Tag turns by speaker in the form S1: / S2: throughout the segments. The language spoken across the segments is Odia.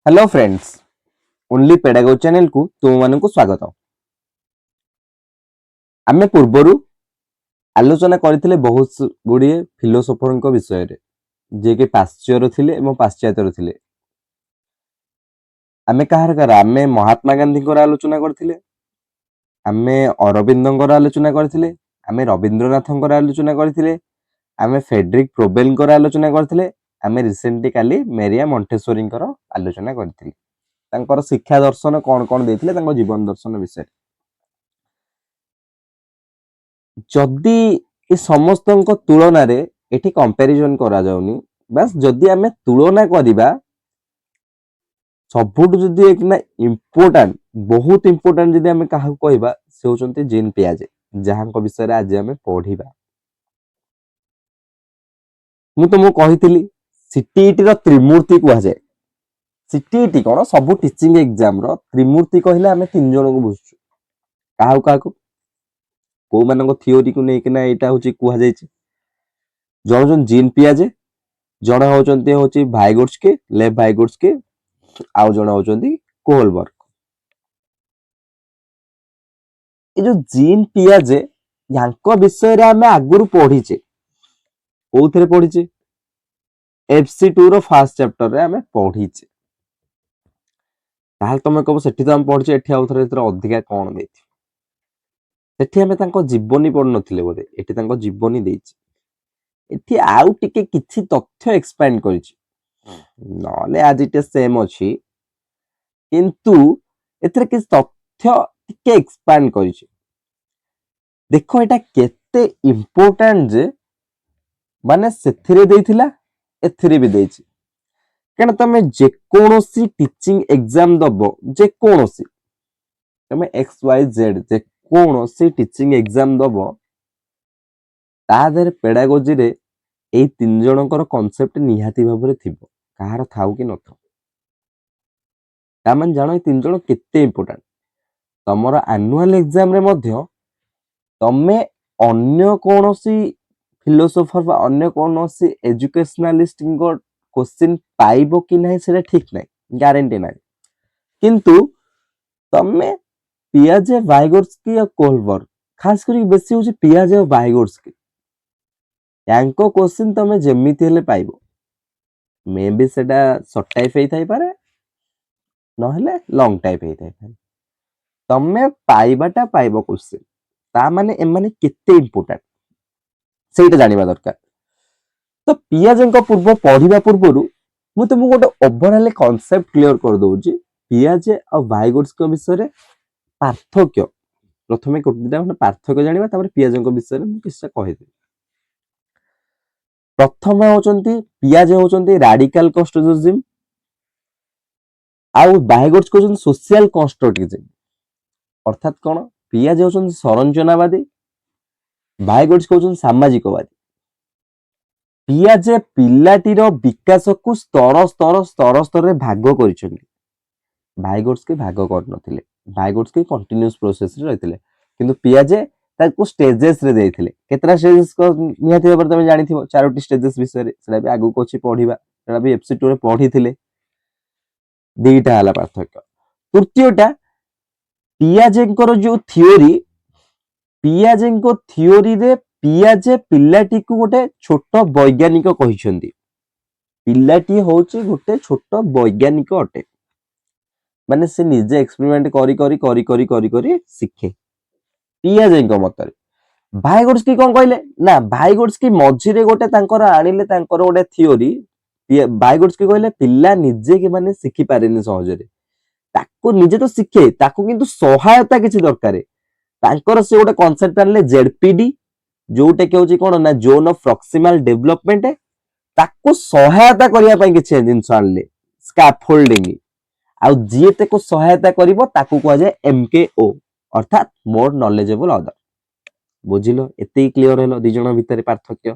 S1: हेलो फ्रेंड्स, ओनली पेडागो चैनल को तुम मान को स्वागत। आमे पूर्वरु आलोचना करथिले बहुत गुडी फिलोसोफर विषय रे जे के पाश्चात्य थिले एवं पाश्चात्य थिले। आमे कहार कर आमे महात्मा गांधी को आलोचना करथिले, आमे अरविंद को आलोचना करथिले, आमे रविंद्रनाथ को आलोचना करथिले, आमे फेडरिक प्रोबेल को आलोचना करथिले, आमे रिसेंटली काली मेरिया मॉन्टेसोरी को आलोचना करथिले। तांकर शिक्षा दर्शन कौन कौन देथिले, तांकर जीवन दर्शन विषय। जदि ए समस्त तुलन रे एठी कंपैरिजन करा जाउनी, बस जदि आमे तुलना करिबा सबुठ जदि एक ना इम्पोर्टेंट बहुत इम्पोर्टेंट जदि आमे काहा कहबा से होचंती जीन पियाजे, जहां विषय रे आज आमे पढिबा। मु तुमको कहितली सीटीईटी रो त्रिमूर्ति कुहा जाय। सीटीईटी कोन सब टीचिंग एग्जाम रो त्रिमूर्ति कहले आमे तीन जन को बुझछु। काहा काहा को मानको थियोरी को नै कि ना एटा होची कुहा जायछि। जन जीन पियाजे, जण होचंती भाइगोट्स्की, लेव भाइगोट्स्की, आउ जण होचंती कोहलबर्ग। ए जो जीन पियाजे यांको विषय रे आमे आगुरु पढिचे। कोथरे पढिचे? FC2 रो फर्स्ट चैप्टर रे आमे पढिचे। ताहाल तमे कहबो सेठी त हम पढिचे, एठी आउ थरे अधिका कोन देथि। सेठी आमे तांको जीवनी पढ नथिले बोले, एठी तांको जीवनी देछि। एठी आउ टिके किछि तथ्य एक्सपैंड करिछि, नले आज इटे सेम अछि, किंतु एथरे किछि तथ्य टिके एक्सपैंड करिछि। देखो एटा केते इंपोर्टेंट जे माने सेथिरे देइथिला, एथिरे भी देछि। केन तमे जे कोनोसी टीचिंग एग्जाम दबो, जे कोनोसी तमे XYZ जे कोनोसी टीचिंग एग्जाम दबो, ता देर पेडागोजी रे एई तीन जनकर कांसेप्ट निहाती भाबरे थिबो, कहार थाउ कि नथो। ता मन जानो ए तीन जन केते इंपोर्टेंट। तमरो एनुअल एग्जाम रे मध्य तमे अन्य कोनोसी फिलोसोफर बा अन्य कोनोसी एजुकेशनलिस्ट को क्वेश्चन पाइबो कि नहीं सेटा ठीक नहीं, गारंटी नहीं। किंतु तमे पियाजे, वाइगोट्स्की या कोहलबर्ग, खास करी बेसी होची पियाजे और वाइगोट्स्की, यांको क्वेश्चन तमे जेमिति हेले पाइबो। मे बी सेटा शॉर्ट टाइप हेई थाई पारे, न हेले लॉन्ग टाइप हेई थाई पारे। तमे पाइबाटा पाइबो क्वेश्चन, ता माने ए माने केते इंपोर्टेंट सेटा जानिबा दरकार। तो पियाजे को पूर्व पढिबा पूर्वरु मु तुमको गोटे ओवरऑल कांसेप्ट क्लियर कर दोउची। पियाजे और वाइगोट्स्की विषय रे पार्थक्य प्रथमे कोटिटा माने पार्थक्य जानिबा, तापर पियाजे को विषय रे मु किछटा कहि दे। प्रथम होचंती पियाजे होचंती रैडिकल कंस्ट्रक्टिविज्म, आउ वाइगोट्स्की होचंती सोशल कंस्ट्रक्टिविज्म। अर्थात कोन, पियाजे होचंती संरचनावादी, वाइगोट्स्की होचंती सामाजिकवादी। पियाजे पिलाटीर विकास को स्तर स्तर स्तर स्तर रे भाग करिसथि, वाइगोट्स्की भाग कर नथिले। वाइगोट्स्की कंटीन्यूअस प्रोसेस रे रहिथिले, किंतु पियाजे ताको स्टेजेस रे देइथिले। केतरा स्टेजेस को निहाती भाबरे तमे जानिथिबो, चारोटी स्टेजेस विषय रे सेटा भी आगु को अछि पढिबा, सेटा भी FC2 रे पढिथिले। दुईटा हला पार्थक्य। तृतीयटा पियाजे को जो थियोरी, पियाजे को थियोरी रे पियाजे पिलाटी को गोटे छोट वैज्ञानिक कहिसंती। पिलाटी होची गोटे छोट वैज्ञानिक अटे, माने से निजे एक्सपेरिमेंट करी करी करी करी करी करी सिखे, पियाजे को मतरे। वाइगोट्स्की कोन कहले ना, वाइगोट्स्की मझिरे गोटे तांकर आनिले तांकर गोटे थियोरी। वाइगोट्स्की कहले पिला निजे के माने सिखि पारेनी सहज रे, ताको निजे तो सिखे, ताको किंतु सहायता किछि दरकारे। तांकर से गोटे कांसेप्ट आनले ZPD, जोटा के होची कोन ना जोन ऑफ प्रॉक्सिमल डेवलपमेंट, ताको सहायता करिया पई किछि जिंस आनले स्कैफोल्डिंग। आ जीते को सहायता करिवो ताको कह जाय MKO, अर्थात मोर नॉलेजेबल अदर। बुझिलो, एते क्लियर हेलो दि जण भितर पार्थक्य।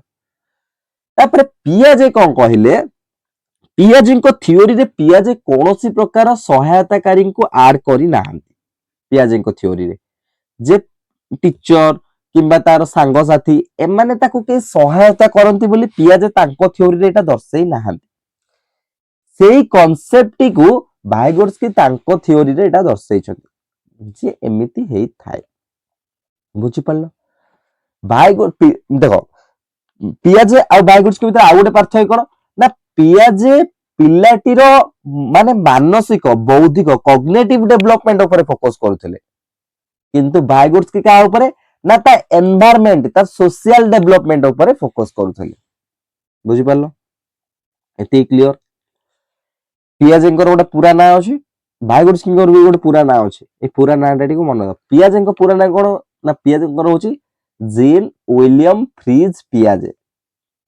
S1: तापर पियाजे कोन कहिले, पियाजे को थियोरी रे पियाजे कोनोसी प्रकार सहायताकारी को ऐड करी नाहंती। पियाजे को थियोरी रे जे टीचर किंबा तार सांग साथी एमाने ताको के सहायता करंती बोली पियाजे तांको थियोरी रे एटा दर्शई नाहंती। सेही कांसेप्ट को ଭାଇଗୋଟ୍ସ୍କି ତାଙ୍କ ଥିଓରୀରେ ଏଟା ଦର୍ଶାଇଛନ୍ତି ଯେ ଏମିତି ହେଇଥାଏ। ବୁଝିପାରିଲ? ଦେଖ ପିଆଜେ ଆଉ ଭାଇଗୋଟ୍ସ୍କି ଭିତରେ ଆଉ ଗୋଟେ ପାର୍ଥକ୍ୟ କଣ ନା ପିଆଜେ ପିଲାଟିର ମାନେ ମାନସିକ ବୌଦ୍ଧିକ କଗ୍ନେଟିଭ ଡେଭଲପମେଣ୍ଟ ଉପରେ ଫୋକସ କରୁଥିଲେ, କିନ୍ତୁ ଭାଇଗୋଟ୍ସ୍କି କାହା ଉପରେ ନା ତା ଏନଭାୟରମେଣ୍ଟ ତା ସୋସିଆଲ ଡେଭଲପମେଣ୍ଟ ଉପରେ ଫୋକସ କରୁଥିଲେ। ବୁଝିପାରିଲ? ଏତିକି କ୍ଲିୟର? ପିଆଜେଙ୍କର ଗୋଟେ ପୁରା ନାଁ ଅଛି, ଭାଇଗୋଟ୍ସ୍କିଙ୍କର ବି ଗୋଟେ ପୁରା ନାଁ ଅଛି। ଏ ପୁରା ନାଁଟା ଟିକୁ ମନେ ରଖ। ପିଆଜେଙ୍କ ପୁରା ନାଁ କଣ ନା ପିଆଜେଙ୍କର ହଉଛି ଜିନ୍ ୱିଲିୟମ ଫ୍ରିଜ ପିଆଜେ।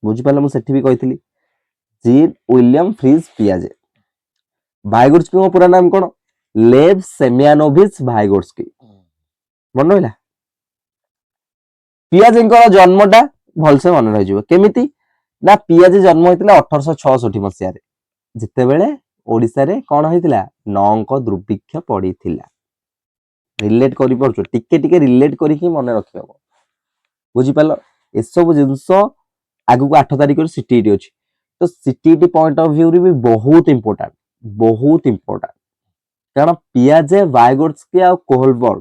S1: ବୁଝିପାରିଲ? ମୁଁ ସେଠି ବି କହିଥିଲି ଜିନ୍ ୱିଲିୟମ ଫ୍ରିଜ ପିଆଜେ। ଭାଇଗୋଟ୍ସ୍କିଙ୍କ ପୁରା ନାମ କଣ? ଲେଭ ସେମିଆନୋଭିଚ ଭାଇଗୋଟ୍ସ୍କି। ମନେ ରହିଲା? ପିଆଜେଙ୍କର ଜନ୍ମଟା ଭଲସେ ମନେ ରହିଯିବ। କେମିତି ନା ପିଆଜେ ଜନ୍ମ ହେଇଥିଲା 1866 ମସିହାରେ, ଯେତେବେଳେ ଓଡିଶାରେ କଣ ହେଇଥିଲା ନଅଙ୍କ ଦୁର୍ଭିକ୍ଷ ପଡିଥିଲା। ରିଲେଟ କରିପାରୁଛ? ଟିକେ ଟିକେ ରିଲେଟ କରିକି ମନେ ରଖିବ। ବୁଝିପାରିଲ? ଏସବୁ ଜିନିଷ ଆଗକୁ 8 ତାରିଖରେ ସିଟିଇଟି ଅଛି, ତ ସିଟିଇଟି ପଏଣ୍ଟ ଅଫ ଭ୍ୟୁ ରେ ବି ବହୁତ ଇମ୍ପୋର୍ଟାଣ୍ଟ, ବହୁତ ଇମ୍ପୋର୍ଟାଣ୍ଟ। କାରଣ ପିଆଜେ, ଭାଇଗୋଟ୍ସ୍କି ଆଉ କୋହଲବର୍ଗ,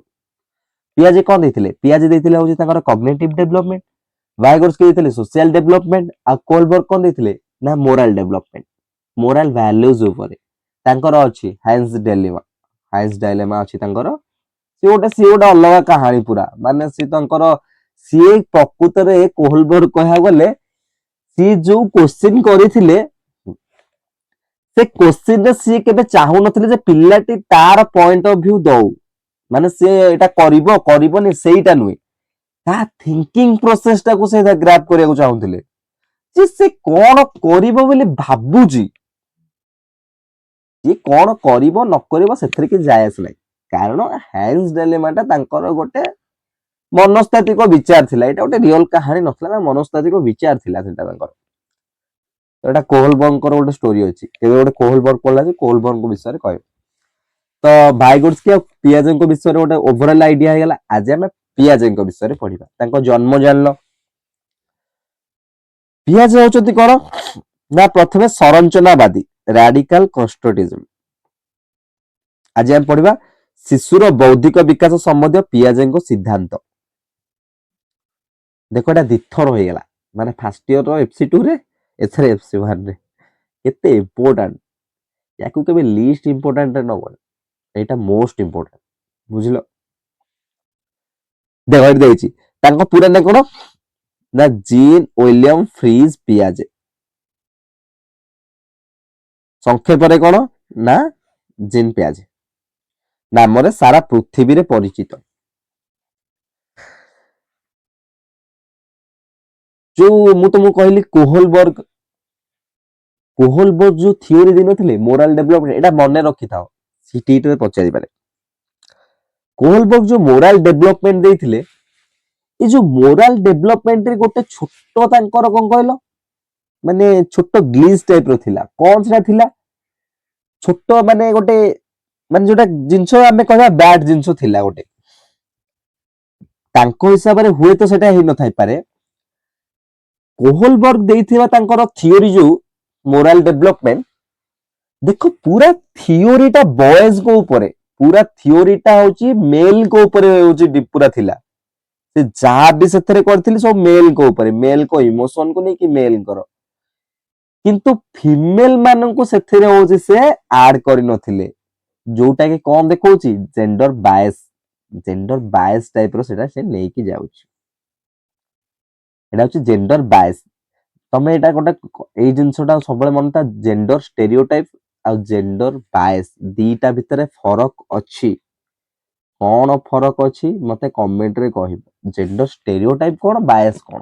S1: ପିଆଜେ କଣ ଦେଇଥିଲେ? ପିଆଜେ ଦେଇଥିଲେ ହଉଛି ତାଙ୍କର କଗ୍ନିଟିଭ ଡେଭଲପମେଣ୍ଟ, ଭାଇଗୋଟ୍ସ୍କି ଦେଇଥିଲେ ସୋସିଆଲ ଡେଭଲପମେଣ୍ଟ, ଆଉ କୋହଲବର୍ଗ କଣ ଦେଇଥିଲେ ନା ମୋରାଲ ଡେଭଲପମେଣ୍ଟ, ମୋରାଲ ଭ୍ୟାଲ୍ୟୁଜ ଉପରେ। ତାଙ୍କର ଅଛି ହାଇନ୍ସ ଡାଇଲେମା, ହାଇନ୍ସ ଡାଇଲେମା ଅଛି ତାଙ୍କର। ସିଏ ଗୋଟେ ଅଲଗା କାହାଣୀ ପୁରା, ମାନେ ସିଏ ତାଙ୍କର ସିଏ ପ୍ରକୃତରେ କୋହଲବର୍ଗ କହିବାକୁ ଗଲେ ସିଏ ଯୋଉ କୋଶ୍ଚିନ୍ କରିଥିଲେ ସେ କୋଶ୍ଚିନ୍ ରେ ସିଏ କେବେ ଚାହୁଁନଥିଲେ ଯେ ପିଲାଟି ତାର ପଏଣ୍ଟ ଅଫ ଭ୍ୟୁ ଦଉ, ମାନେ ସେ ଏଇଟା କରିବ କରିବନି ସେଇଟା ନୁହେଁ, ତା ଥିଙ୍କିଂ ପ୍ରୋସେସ ଟାକୁ ସେ ଗ୍ରାପ କରିବାକୁ ଚାହୁଁଥିଲେ ଯେ ସେ କଣ କରିବ ବୋଲି ଭାବୁଛି। ସିଏ କଣ କରିବ ନ କରିବ ସେଥିରେ କିଛି ଯାଏ ଆସ ନାହିଁ, କାରଣ ହାଇନ୍ସ ଡାଇଲେମାଟା ତାଙ୍କର ଗୋଟେ ମନସ୍ତାତ୍ତ୍ୱିକ ବିଚାର ଥିଲା। ଏଇଟା ଗୋଟେ ରିଅଲ କାହାଣୀ ନଥିଲା ନା, ମନସ୍ତାତ୍ତ୍ୱିକ ବିଚାର ଥିଲା ସେଟା ତାଙ୍କର। ଏଇଟା କୋହଲବର୍ଗଙ୍କର ଗୋଟେ ଷ୍ଟୋରି ଅଛି, କେବେ ଗୋଟେ କୋହଲବର୍ଗ ପଢିଲା ଯେ କୋହଲବର୍ଗଙ୍କ ବିଷୟରେ କହିବ। ତ ଭାଇଗୋଟ୍ସ୍କି ଆଉ ପିଆଜେଙ୍କ ବିଷୟରେ ଗୋଟେ ଓଭରଅଲ ଆଇଡିଆ ହେଇଗଲା। ଆଜି ଆମେ ପିଆଜେଙ୍କ ବିଷୟରେ ପଢିବା। ତାଙ୍କ ଜନ୍ମ ଜାଣିଲ। ପିଆଜେ ହଉଛନ୍ତି କଣ ନା ପ୍ରଥମେ ସଂରଚନାବାଦୀ, ରାଡିକାଲ କନଷ୍ଟ୍ରକ୍ଟିଭିଜମ। ଆଜି ଆମେ ପଢିବା ଶିଶୁର ବୌଦ୍ଧିକ ବିକାଶ ସମ୍ବନ୍ଧୀୟ ପିଆଜେଙ୍କ ସିଦ୍ଧାନ୍ତ। ଦେଖ ଏଟା ଦିଥର ହେଇଗଲା, ମାନେ ଫାର୍ଷ୍ଟ ଇୟର FC2 ରେ, ଏଥରେ FC1 ରେ। କେତେ ଇମ୍ପୋର୍ଟାଣ୍ଟ, ୟାକୁ କେବେ ଲିଷ୍ଟ ଇମ୍ପୋର୍ଟାଣ୍ଟ ନବ, ଏଇଟା ମୋଷ୍ଟ ଇମ୍ପୋର୍ଟାଣ୍ଟ। ବୁଝିଲ? ଦେଖ ଏଠି ଦେଇଛି ତାଙ୍କ ପୁରା ନା କଣ ନା ଜିନ୍ ୱିଲିୟମ ଫ୍ରିଜ ପିଆଜେ। ସଂକ୍ଷେପରେ କଣ ନା ଜିନ୍ ପିଆଜେ ନାମରେ ସାରା ପୃଥିବୀରେ ପରିଚିତ। ଯୋଉ ମୁଁ ତମକୁ କହିଲି କୋହଲବର୍ଗ ଯୋଉ ଥିଓରି ଦେଇନଥିଲେ ମୋରାଲ ଡେଭଲପମେଣ୍ଟ, ଏଇଟା ମନେ ରଖିଥାଅ, ସିଟିଇଟି ରେ ପଚାରିପାରେ। କୋହଲବର୍ଗ ଯୋଉ ମୋରାଲ ଡେଭଲପମେଣ୍ଟ ଦେଇଥିଲେ, ଏ ଯୋଉ ମୋରାଲ ଡେଭଲପମେଣ୍ଟରେ ଗୋଟେ ଛୋଟ ତାଙ୍କର କଣ କହିଲ ମାନେ ଛୋଟ ଗ୍ଲିଚ ଟାଇପ ର ଥିଲା। କଣ ସେଟା ଥିଲା? ଛୋଟ ମାନେ ଗୋଟେ ମାନେ ଯୋଉଟା ଜିନିଷ ଆମେ କହିବା ବ୍ୟାଡ ଜିନିଷ ଥିଲା ଗୋଟେ, ତାଙ୍କ ହିସାବରେ ହୁଏତ ସେଟା ହେଇନଥାଇପାରେ। କୋହଲବର୍ଗ ଦେଇଥିବା ତାଙ୍କର ଥିଓରି ଯୋଉ ମୋରାଲ ଡେଭଲପମେଣ୍ଟ, ଦେଖ ପୁରା ଥିଓରିଟା ବଏଜଙ୍କ ଉପରେ, ପୁରା ଥିଓରିଟା ହଉଛି ମେଲଙ୍କ ଉପରେ ହଉଛି ପୁରା ଥିଲା। ସେ ଯାହା ବି ସେଥିରେ କରିଥିଲି ସବୁ ମେଲଙ୍କ ଉପରେ, ମେଲଙ୍କ ଇମୋସନକୁ ନେଇକି ମେଲଙ୍କର। କିନ୍ତୁ ଫିମେଲ ମାନଙ୍କୁ ସେଥିରେ ହଉଛି ସେ ଆଡ କରିନଥିଲେ, ଯୋଉଟା କି କଣ ଦେଖଉଛି ଜେଣ୍ଡର ବାୟସ, ଜେଣ୍ଡର ବାୟସ ଟାଇପ ର ସେଟା ସେ ନେଇକି ଯାଉଛି। ଏଟା ହଉଛି ଜେଣ୍ଡର ବାୟସ। ତମେ ଏଇଟା ଗୋଟେ ଏଇ ଜିନିଷଟା ସବୁବେଳେ ମନେ ଥା, ଜେଣ୍ଡର ଷ୍ଟେରିଓଟାଇପ ଆଉ ଜେଣ୍ଡର ବାୟସ ଦିଟା ଭିତରେ ଫରକ ଅଛି। କଣ ଫରକ ଅଛି ମତେ କମେଣ୍ଟରେ କହିବ। ଜେଣ୍ଡର ଷ୍ଟେରିଓଟାଇପ କଣ, ବାୟସ କଣ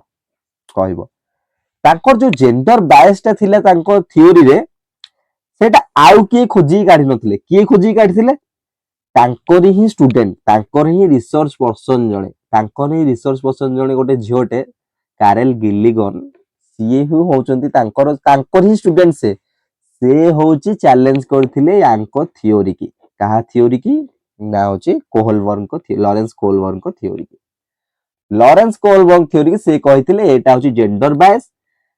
S1: କହିବ। ତାଙ୍କର ଯୋଉ ଜେଣ୍ଡର ବାୟସ ଟା ଥିଲା ତାଙ୍କ ଥିଓରିରେ, ସେଇଟା ଆଉ କିଏ ଖୋଜିକି କାଢି ନଥିଲେ। କିଏ ଖୋଜିକି କାଢିଥିଲେ? ତାଙ୍କରି ହିଁ ଷ୍ଟୁଡେଣ୍ଟ, ତାଙ୍କର ହିଁ ରିସର୍ଚ୍ଚ ପର୍ସନ ଜଣେ, ତାଙ୍କର ହିଁ ରିସର୍ଚ୍ଚ ପର୍ସନ ଜଣେ ଗୋଟେ ଝିଅଟେ କାରେଲ ଗିଲିଗନ, ସିଏ ହିଁ ହଉଛନ୍ତି ତାଙ୍କର ହିଁ ଷ୍ଟୁଡେଣ୍ଟ। ସେ ହଉଛି ଚ୍ୟାଲେଞ୍ଜ କରିଥିଲେ ୟାଙ୍କ ଥିଓରି କି। କାହା ଥିଓରି କି ନା ହଉଛି କୋହଲବର୍ଗଙ୍କ, ଲରେନ୍ସ କୋହଲବର୍ଗଙ୍କ ଥିଓରି କି। ଲରେନ୍ସ କୋହଲବର୍ଗ ଥିଓରି କି ସେ କହିଥିଲେ ଏଇଟା ହଉଛି ଜେଣ୍ଡର ବାୟସ,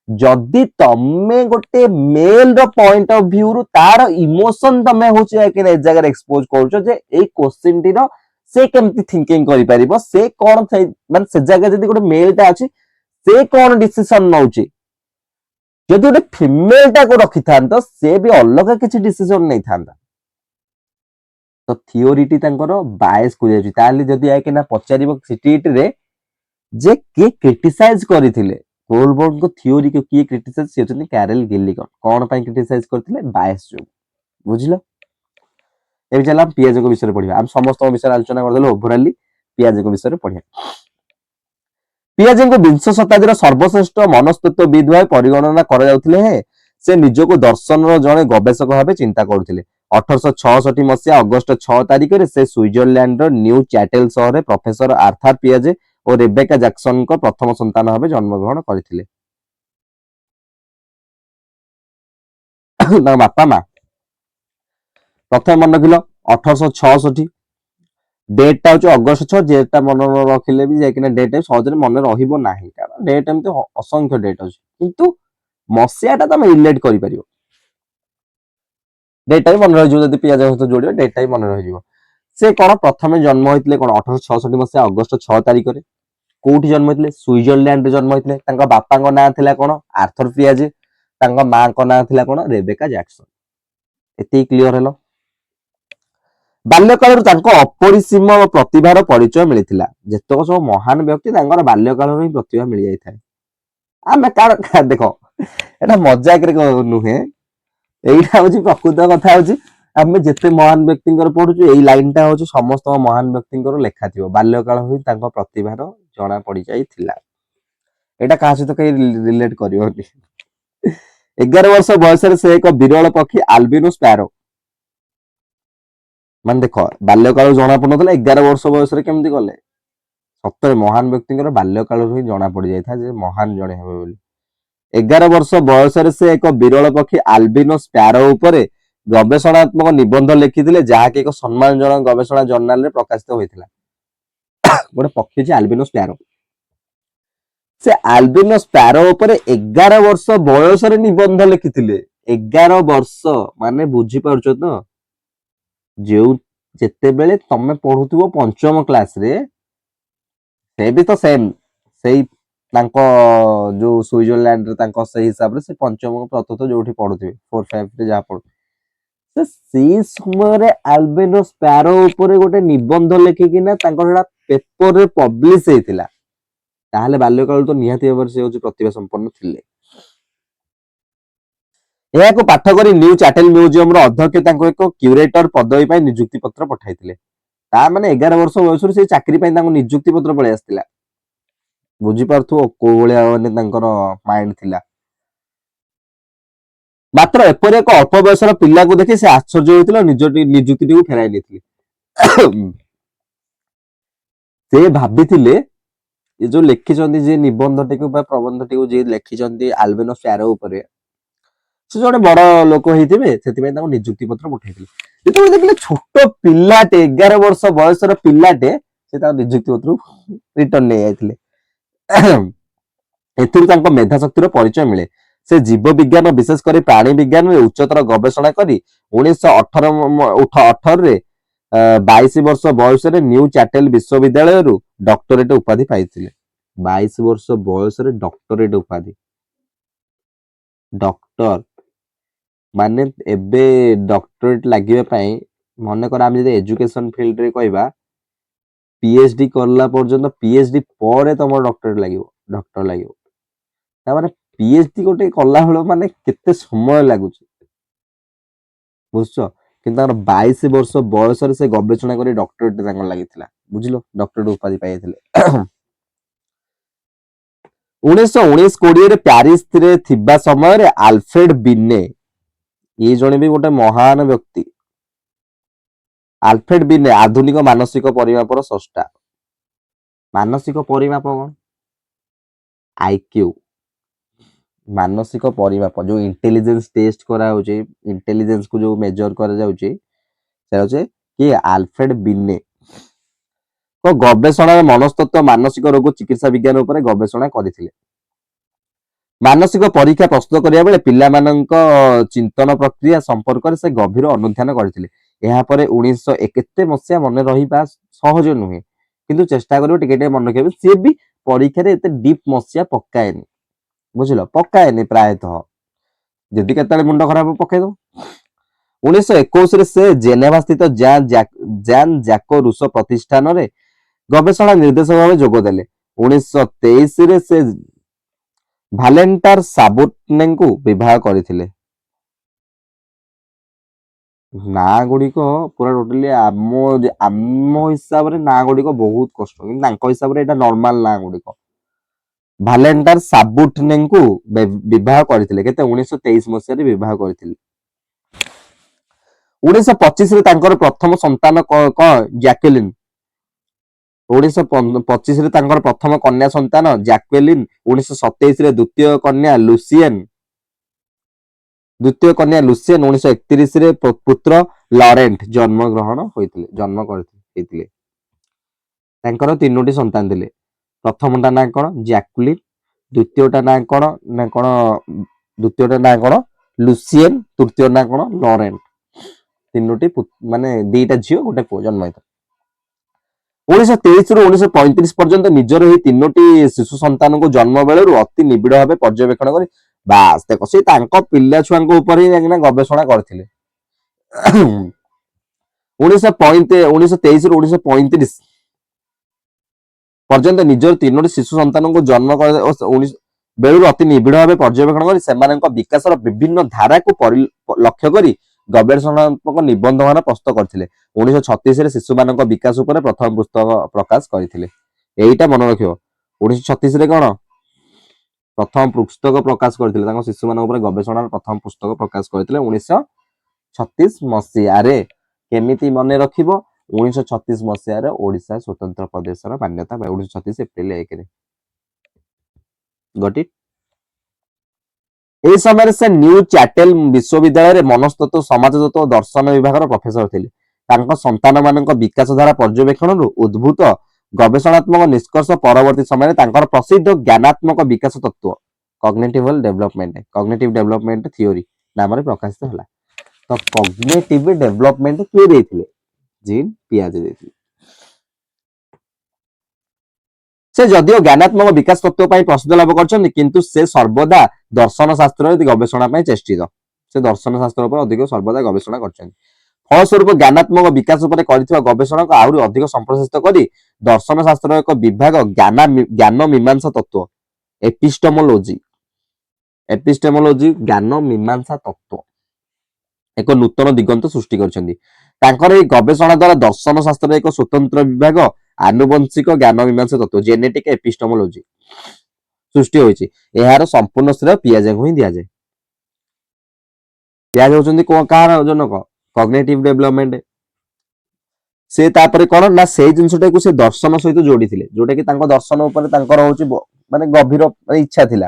S1: जदि तमे गोटे मेल रो पॉइंट ऑफ व्यू रु तार इमोशन तमे होचे कि ए जगह एक्सपोज करछो जे ए क्वेश्चन टी रो से केमती थिंकिंग करि परिबो से कोन माने से जगह जदि गोटे मेल टा अछि से कोन डिसीजन नउची जदि गोटे फीमेल टा को रखि थांतो से भी अलग किछि डिसीजन नै थांता तो थियोरी टी तांकर बायस को जायछि ताली जदि आके ना पचारिबो सिटीट रे जे के क्रिटिसाइज करथिले कोलबर्न को थियोरी को किए क्रिटिसाइज से होचनी कैरल गिलिगन कोन पई क्रिटिसाइज करथिले बायस जो बुझिलो एबे चला पियाज को विषय पढिबा हम समस्त विषय आलोचना करदेलो ओवरऑली पियाज को विषय पढिया पियाज को विंश शताब्दीर सर्वश्रेष्ठ मनस्तत्वविद भाई परिगणना करा जाउथिले हे से निजको दर्शन रो जणे गवेषक भाबे चिंता करुथिले 1866 मसिया अगस्त 6 तारिख रे से स्विट्जरलैंड रो न्यू चैटेल शहर रे प्रोफेसर आर्थर पियाजे और रेबेका जैक्सन को प्रथम संतान भाबे जन्मग्रहण करथिले ना बापा मा प्रथम मन रखिलो 1866 डेट टा हो अगस्त 6 जेटा मन रखिले भी जाकिना डेट सहजरे मन रहिबो नाही कारण डेट एमते असंख्य डेट अछि किंतु मसिया ता तमे रिलेट करि परियो डेट टाइम मन रहिजो जदि पियाज सहित जोडियो डेट टाइम मन रहिजो से कोन प्रथमे जन्म होइतले कोन 1866 मसिया अगस्त 6 तारिख रे कोठी जन्म होइतले स्विट्जरलैंड रे जन्म होइतले तांका बापा को नाम थिला कोन आर्थर पियाजे तांका मां को नाम थिला कोन रेबेका जैक्सन एते क्लियर हेलो बाल्यकाल अपरिसीम प्रतिभार परिचय मिलता जेतक सब महान व्यक्ति बाल्यकाल ही प्रतिभा मिल जाए आम देख एटा मजाक नुहे यहीटा हूँ प्रकृत कथा हूँ आम जिते महान व्यक्ति पढ़ुचु यही लाइन टा हूँ समस्त महान व्यक्ति लेखा थी बाल्यकाल ही प्रतिभार जना पड़ जाइला एटा क्या सहित कहीं रिलेट कर 11 वर्ष बयस से एक विरल पक्षी आल्बिनो स्पैरो मान देख बाल्यकाल जना पड़ 11 वर्ष बयस केमती गले सतरे महान व्यक्ति बाल्यकाल ही जना पड़ जाए महान जड़े हे बोली 11 वर्ष बयस से एक विरल पक्षी आल्बिनो स्पैरो उपरे गवेषणात्मक निबंध लिखिथिले जहाँकि एक सम्मानजनक गवेषणा जर्नाल रे प्रकाशित होइथिला गोटे पक्षी अछि आल्बिनो स्पैरो से आल्बिनो स्पैरो उपरे 11 वर्ष बयस रे निबंध लिखिथिले 11 वर्ष माने बुझी पारुछ तो जो जेते बेले तमे पढुथिबो पंचम क्लास रे से भी तो सेम सेही तांको जो स्विट्जरलैंड रे तांको सही हिसाब रे से पंचम प्रथम जोठी पढुथिबे 4 5 रे जा पढु से सी समय रे आल्बिनो स्पैरो ऊपर गोटे निबंध लेखि किना तांको सेटा पेपर रे पब्लिश हेतिला ताहले बाल्यकाल तो निहाती भाବରେ से होची प्रतिभा संपन्न थिले ଏହା को पाठ करी न्यू चैटेल म्यूजियम रो अध्यक्ष तांको एक क्यूरेटर पदवी पई नियुक्ति पत्र पठाइथिले ता माने 11 वर्ष बयस रे से चाकरी पई तांको नियुक्ति पत्र पळे आस्तिला बुझी पारथु को भलिया माने तांकर माइंड थिला मात्र एपर एक अल्प बयसर पिला को देखि से आश्चर्य होइतिला नियुक्ति को फेराइ लेथिले से भाबिथिले ये जो लिखिचंदी जे निबंधटी को प्रबंधटी को जे लिखिचंदी आल्बिनो स्पैरो ऊपर से जड़े बड़ लोक होते निजुक्ति पत्र पठाई जो देखिले छोट पिलाटे 11 वर्ष बयसर पिलाटे से निजुक्ति पत्र रिटर्न नहीं जाते मेधा शक्तिर परिचय मिले से जीव विज्ञान विशेषकर प्राणी विज्ञान में उच्चतर गवेषणा करी 1918 रे 22 वर्ष बयस न्यू चैटेल विश्वविद्यालय रु डॉक्टरेट उपाधि पाई 22 वर्ष बयस डॉक्टरेट उपाधि डॉक्टर माने एबे डॉक्टरेट लागिबे मन कर आम एजुकेशन फील्ड रे कहबा पीएचडी करला पर्यंत पीएचडी पर तुम डॉक्टरेट लागिबो डॉक्टर लागिबो ता माने पीएचडी गोटे कला हलो माने केते समय लागुच बुझछो किंतु 22 वर्ष बयस से गवेषणा करी डॉक्टरेट तांकर लागिथिला बुझिलो डॉक्टरेट उपाधि पाइथिले 1919 कोड़िए रे पेरिस रे थिबा समय रे आल्फ्रेड बिने ये जने भी गोटे महान व्यक्ति आल्फ्रेड बिने आधुनिक मानसिक परिमापर स्रष्टा मानसिक परिमाप कौन आईक्यू मानसिक परिमाप जो इंटेलिजेंस टेस्ट करा होचे इंटेलिजेंस को जो मेजर करा जाउचे से होचे कि आल्फ्रेड बिने तो गवेषणा मनस्तत्व मानसिक रोग चिकित्सा विज्ञान ऊपर गवेषणा करथिले ମାନସିକ ପରୀକ୍ଷା ପ୍ରସ୍ତୁତ କରିବା ବେଳେ ପିଲାମାନଙ୍କ ଚିନ୍ତନ ପ୍ରକ୍ରିୟା ସମ୍ପର୍କରେ ସେ ଗଭୀର ଅନୁଧ୍ୟାନ କରିଥିଲେ। ଏହାପରେ 1901 କେତେ ମସିହା ମନେ ରହିବା ସହଜ ନୁହେଁ, କିନ୍ତୁ ଚେଷ୍ଟା କରିବ ଟିକେ ଟିକେ ମନେ ରଖିବା। ସିଏ ବି ପରୀକ୍ଷାରେ ଏତେ ଡିପ୍ ମସିହା ପକାଏନି, ବୁଝିଲ, ପକାଏନି ପ୍ରାୟତଃ, ଯଦି କେତେବେଳେ ମୁଣ୍ଡ ଖରାପ ପକେଇଦବ। 1921ରେ ସେ ଜେନେଭା ସ୍ଥିତ ଜାନ୍ ଜାକୋ ରୁସୋ ପ୍ରତିଷ୍ଠାନରେ ଗବେଷଣା ନିର୍ଦ୍ଦେଶକ ଭାବେ ଯୋଗ ଦେଲେ। 1923ରେ ସେ ଭାଲେଣ୍ଟାର ସାବୁଟନେଙ୍କୁ ବିବାହ କରିଥିଲେ। ନାଁ ଗୁଡିକ ପୁରା ଟୋଟାଲି ଆମ ହିସାବରେ ନାଁ ଗୁଡିକ ବହୁତ କଷ୍ଟ, କିନ୍ତୁ ତାଙ୍କ ହିସାବରେ ଏଇଟା ନର୍ମାଲ ନାଁ ଗୁଡିକ। ଭାଲେଣ୍ଟାର ସାବୁଟନେଙ୍କୁ ବିବାହ କରିଥିଲେ। କେତେ? 1923 ମସିହାରେ ବିବାହ କରିଥିଲେ। 1925ରେ ତାଙ୍କର ପ୍ରଥମ ସନ୍ତାନ କଣ? ଜ୍ୟାକେଲିନ୍। 1925ରେ ତାଙ୍କର ପ୍ରଥମ କନ୍ୟା ସନ୍ତାନ ଜ୍ୟାକ୍ୱେଲିନ୍। 1927ରେ ଦ୍ୱିତୀୟ କନ୍ୟା ଲୁସିଏନ୍। 1931ରେ ପୁତ୍ର ଲରେଣ୍ଟ ଜନ୍ମ କରିଥିଲେ। ତାଙ୍କର 3ଟି ସନ୍ତାନ ଥିଲେ। ପ୍ରଥମଟା ନାଁ କଣ? ଜ୍ୟାକ୍ୱେଲିନ୍। ଦ୍ୱିତୀୟଟା ନାଁ କଣ? ଲୁସିଏନ୍। ତୃତୀୟ ନାଁ କଣ? ଲରେଣ୍ଟ। 3ଟି ମାନେ 2ଟା ଝିଅ 1 ପୁଅ ଜନ୍ମ ହେଇଥିଲେ। 1923ରୁ 1935 ପର୍ଯ୍ୟନ୍ତ ନିଜର ଏହି 3ଟି ଶିଶୁ ସନ୍ତାନଙ୍କୁ ଜନ୍ମ ବେଳରୁ ଅତି ନିବିଡ଼ ଭାବେ ପର୍ଯ୍ୟବେକ୍ଷଣ କରି ବାସ୍ ଦେଖ ସେ ତାଙ୍କ ପିଲା ଛୁଆଙ୍କ ଉପରେ ଯାଇକିନା ଗବେଷଣା କରିଥିଲେ। 1923ରୁ 1935 ପର୍ଯ୍ୟନ୍ତ ନିଜର 3ଟି ଶିଶୁ ସନ୍ତାନଙ୍କୁ ଜନ୍ମ ବେଳରୁ ଅତି ନିବିଡ଼ ଭାବେ ପର୍ଯ୍ୟବେକ୍ଷଣ କରି ସେମାନଙ୍କ ବିକାଶର ବିଭିନ୍ନ ଧାରାକୁ ଲକ୍ଷ୍ୟ କରି ଗବେଷଣାତ୍ମକ ନିବନ୍ଧମାନ ପ୍ରସ୍ତୁତ କରିଥିଲେ। 1936ରେ ଶିଶୁମାନଙ୍କ ବିକାଶ ଉପରେ ପ୍ରଥମ ପୁସ୍ତକ ପ୍ରକାଶ କରିଥିଲେ। ଏଇଟା ମନେ ରଖିବ। 1936ରେ କଣ ପ୍ରଥମ ପୁସ୍ତକ ପ୍ରକାଶ କରିଥିଲେ? ତାଙ୍କ ଶିଶୁମାନଙ୍କ ଉପରେ ଗବେଷଣାର ପ୍ରଥମ ପୁସ୍ତକ ପ୍ରକାଶ କରିଥିଲେ 1936 ମସିହାରେ। କେମିତି ମନେ ରଖିବ? 1936 ମସିହାରେ ଓଡ଼ିଶା ସ୍ୱତନ୍ତ୍ର ପ୍ରଦେଶର ମାନ୍ୟତା ପାଏ 1936 ଏପ୍ରିଲ 1ରେ। ଗଟି ଏହି ସମୟରେ ସେ ନ୍ୟୁ ଚାଟେଲ ବିଶ୍ୱବିଦ୍ୟାଳୟରେ ମନସ୍ତତ୍ତ୍ୱ, ସମାଜତତ୍ତ୍ୱ ଓ ଦର୍ଶନ ବିଭାଗର ପ୍ରଫେସର ଥିଲେ। ତାଙ୍କ ସନ୍ତାନମାନଙ୍କ ବିକାଶ ଧାରା ପର୍ଯ୍ୟବେକ୍ଷଣରୁ ଉଦ୍ଭୂତ ଗବେଷଣାତ୍ମକ ନିଷ୍କର୍ଷ ପରବର୍ତ୍ତୀ ସମୟରେ ତାଙ୍କର ପ୍ରସିଦ୍ଧ ଜ୍ଞାନାତ୍ମକ ବିକାଶ ତତ୍ତ୍ୱ କଗ୍ନିଟିଭ ଡେଭଲପମେଣ୍ଟ ଥିଓରି ନାମରେ ପ୍ରକାଶିତ ହେଲା। ତ କଗ୍ନିଟିଭ ଡେଭଲପମେଣ୍ଟ କିଏ ଦେଇଥିଲେ? ଜିନ୍ ପିଆଜେ ଦେଇଥିଲେ। ସେ ଯଦିଓ ଜ୍ଞାନାତ୍ମକ ବିକାଶ ତତ୍ତ୍ୱ ପାଇଁ ପ୍ରସିଦ୍ଧ ଲାଭ କରିଛନ୍ତି, କିନ୍ତୁ ସେ ସର୍ବଦା ଦର୍ଶନ ଶାସ୍ତ୍ରରେ ଗବେଷଣା ପାଇଁ ଚେଷ୍ଟିତ। ସେ ଦର୍ଶନ ଶାସ୍ତ୍ର ଉପରେ ଅଧିକ ସର୍ବଦା ଗବେଷଣା କରିଛନ୍ତି। ଫଳସ୍ୱରୂପ ଜ୍ଞାନାତ୍ମକ ବିକାଶ ଉପରେ କରିଥିବା ଗବେଷଣାକୁ ଆହୁରି ଅଧିକ ସମ୍ପ୍ରସାରିତ କରି ଦର୍ଶନ ଶାସ୍ତ୍ରର ଏକ ବିଭାଗ ଜ୍ଞାନ ମୀମାଂସା ତତ୍ତ୍ୱ ଏପିଷ୍ଟେମୋଲୋଜି ଜ୍ଞାନ ମୀମାଂସା ତତ୍ତ୍ୱ ଏକ ନୂତନ ଦିଗନ୍ତ ସୃଷ୍ଟି କରିଛନ୍ତି। ତାଙ୍କର ଏହି ଗବେଷଣା ଦ୍ୱାରା ଦର୍ଶନ ଶାସ୍ତ୍ରର ଏକ ସ୍ୱତନ୍ତ୍ର ବିଭାଗ ଆନୁବଂଶିକ ଜ୍ଞାନ ମୀମାଂସା ତତ୍ତ୍ୱ ଜେନେଟିକ୍ ଏପିଷ୍ଟେମୋଲୋଜି ସୃଷ୍ଟି ହୋଇଛି। ଏହାର ସମ୍ପୂର୍ଣ୍ଣ ଶ୍ରେୟ ପିଆଜେଙ୍କୁ ହିଁ ଦିଆଯାଏ। ପିଆଜେ ହେଉଛନ୍ତି କାହାର ଜନକ? କଗ୍ନିଟିଭ ଡେଭଲପମେଣ୍ଟ। ସେ ତାପରେ କଣ ନା ସେଇ ଜିନିଷଟାକୁ ସେ ଦର୍ଶନ ସହିତ ଯୋଡ଼ିଥିଲେ, ଯୋଉଟା କି ତାଙ୍କ ଦର୍ଶନ ଉପରେ ତାଙ୍କର ହଉଛି ମାନେ ଗଭୀର ଇଚ୍ଛା ଥିଲା।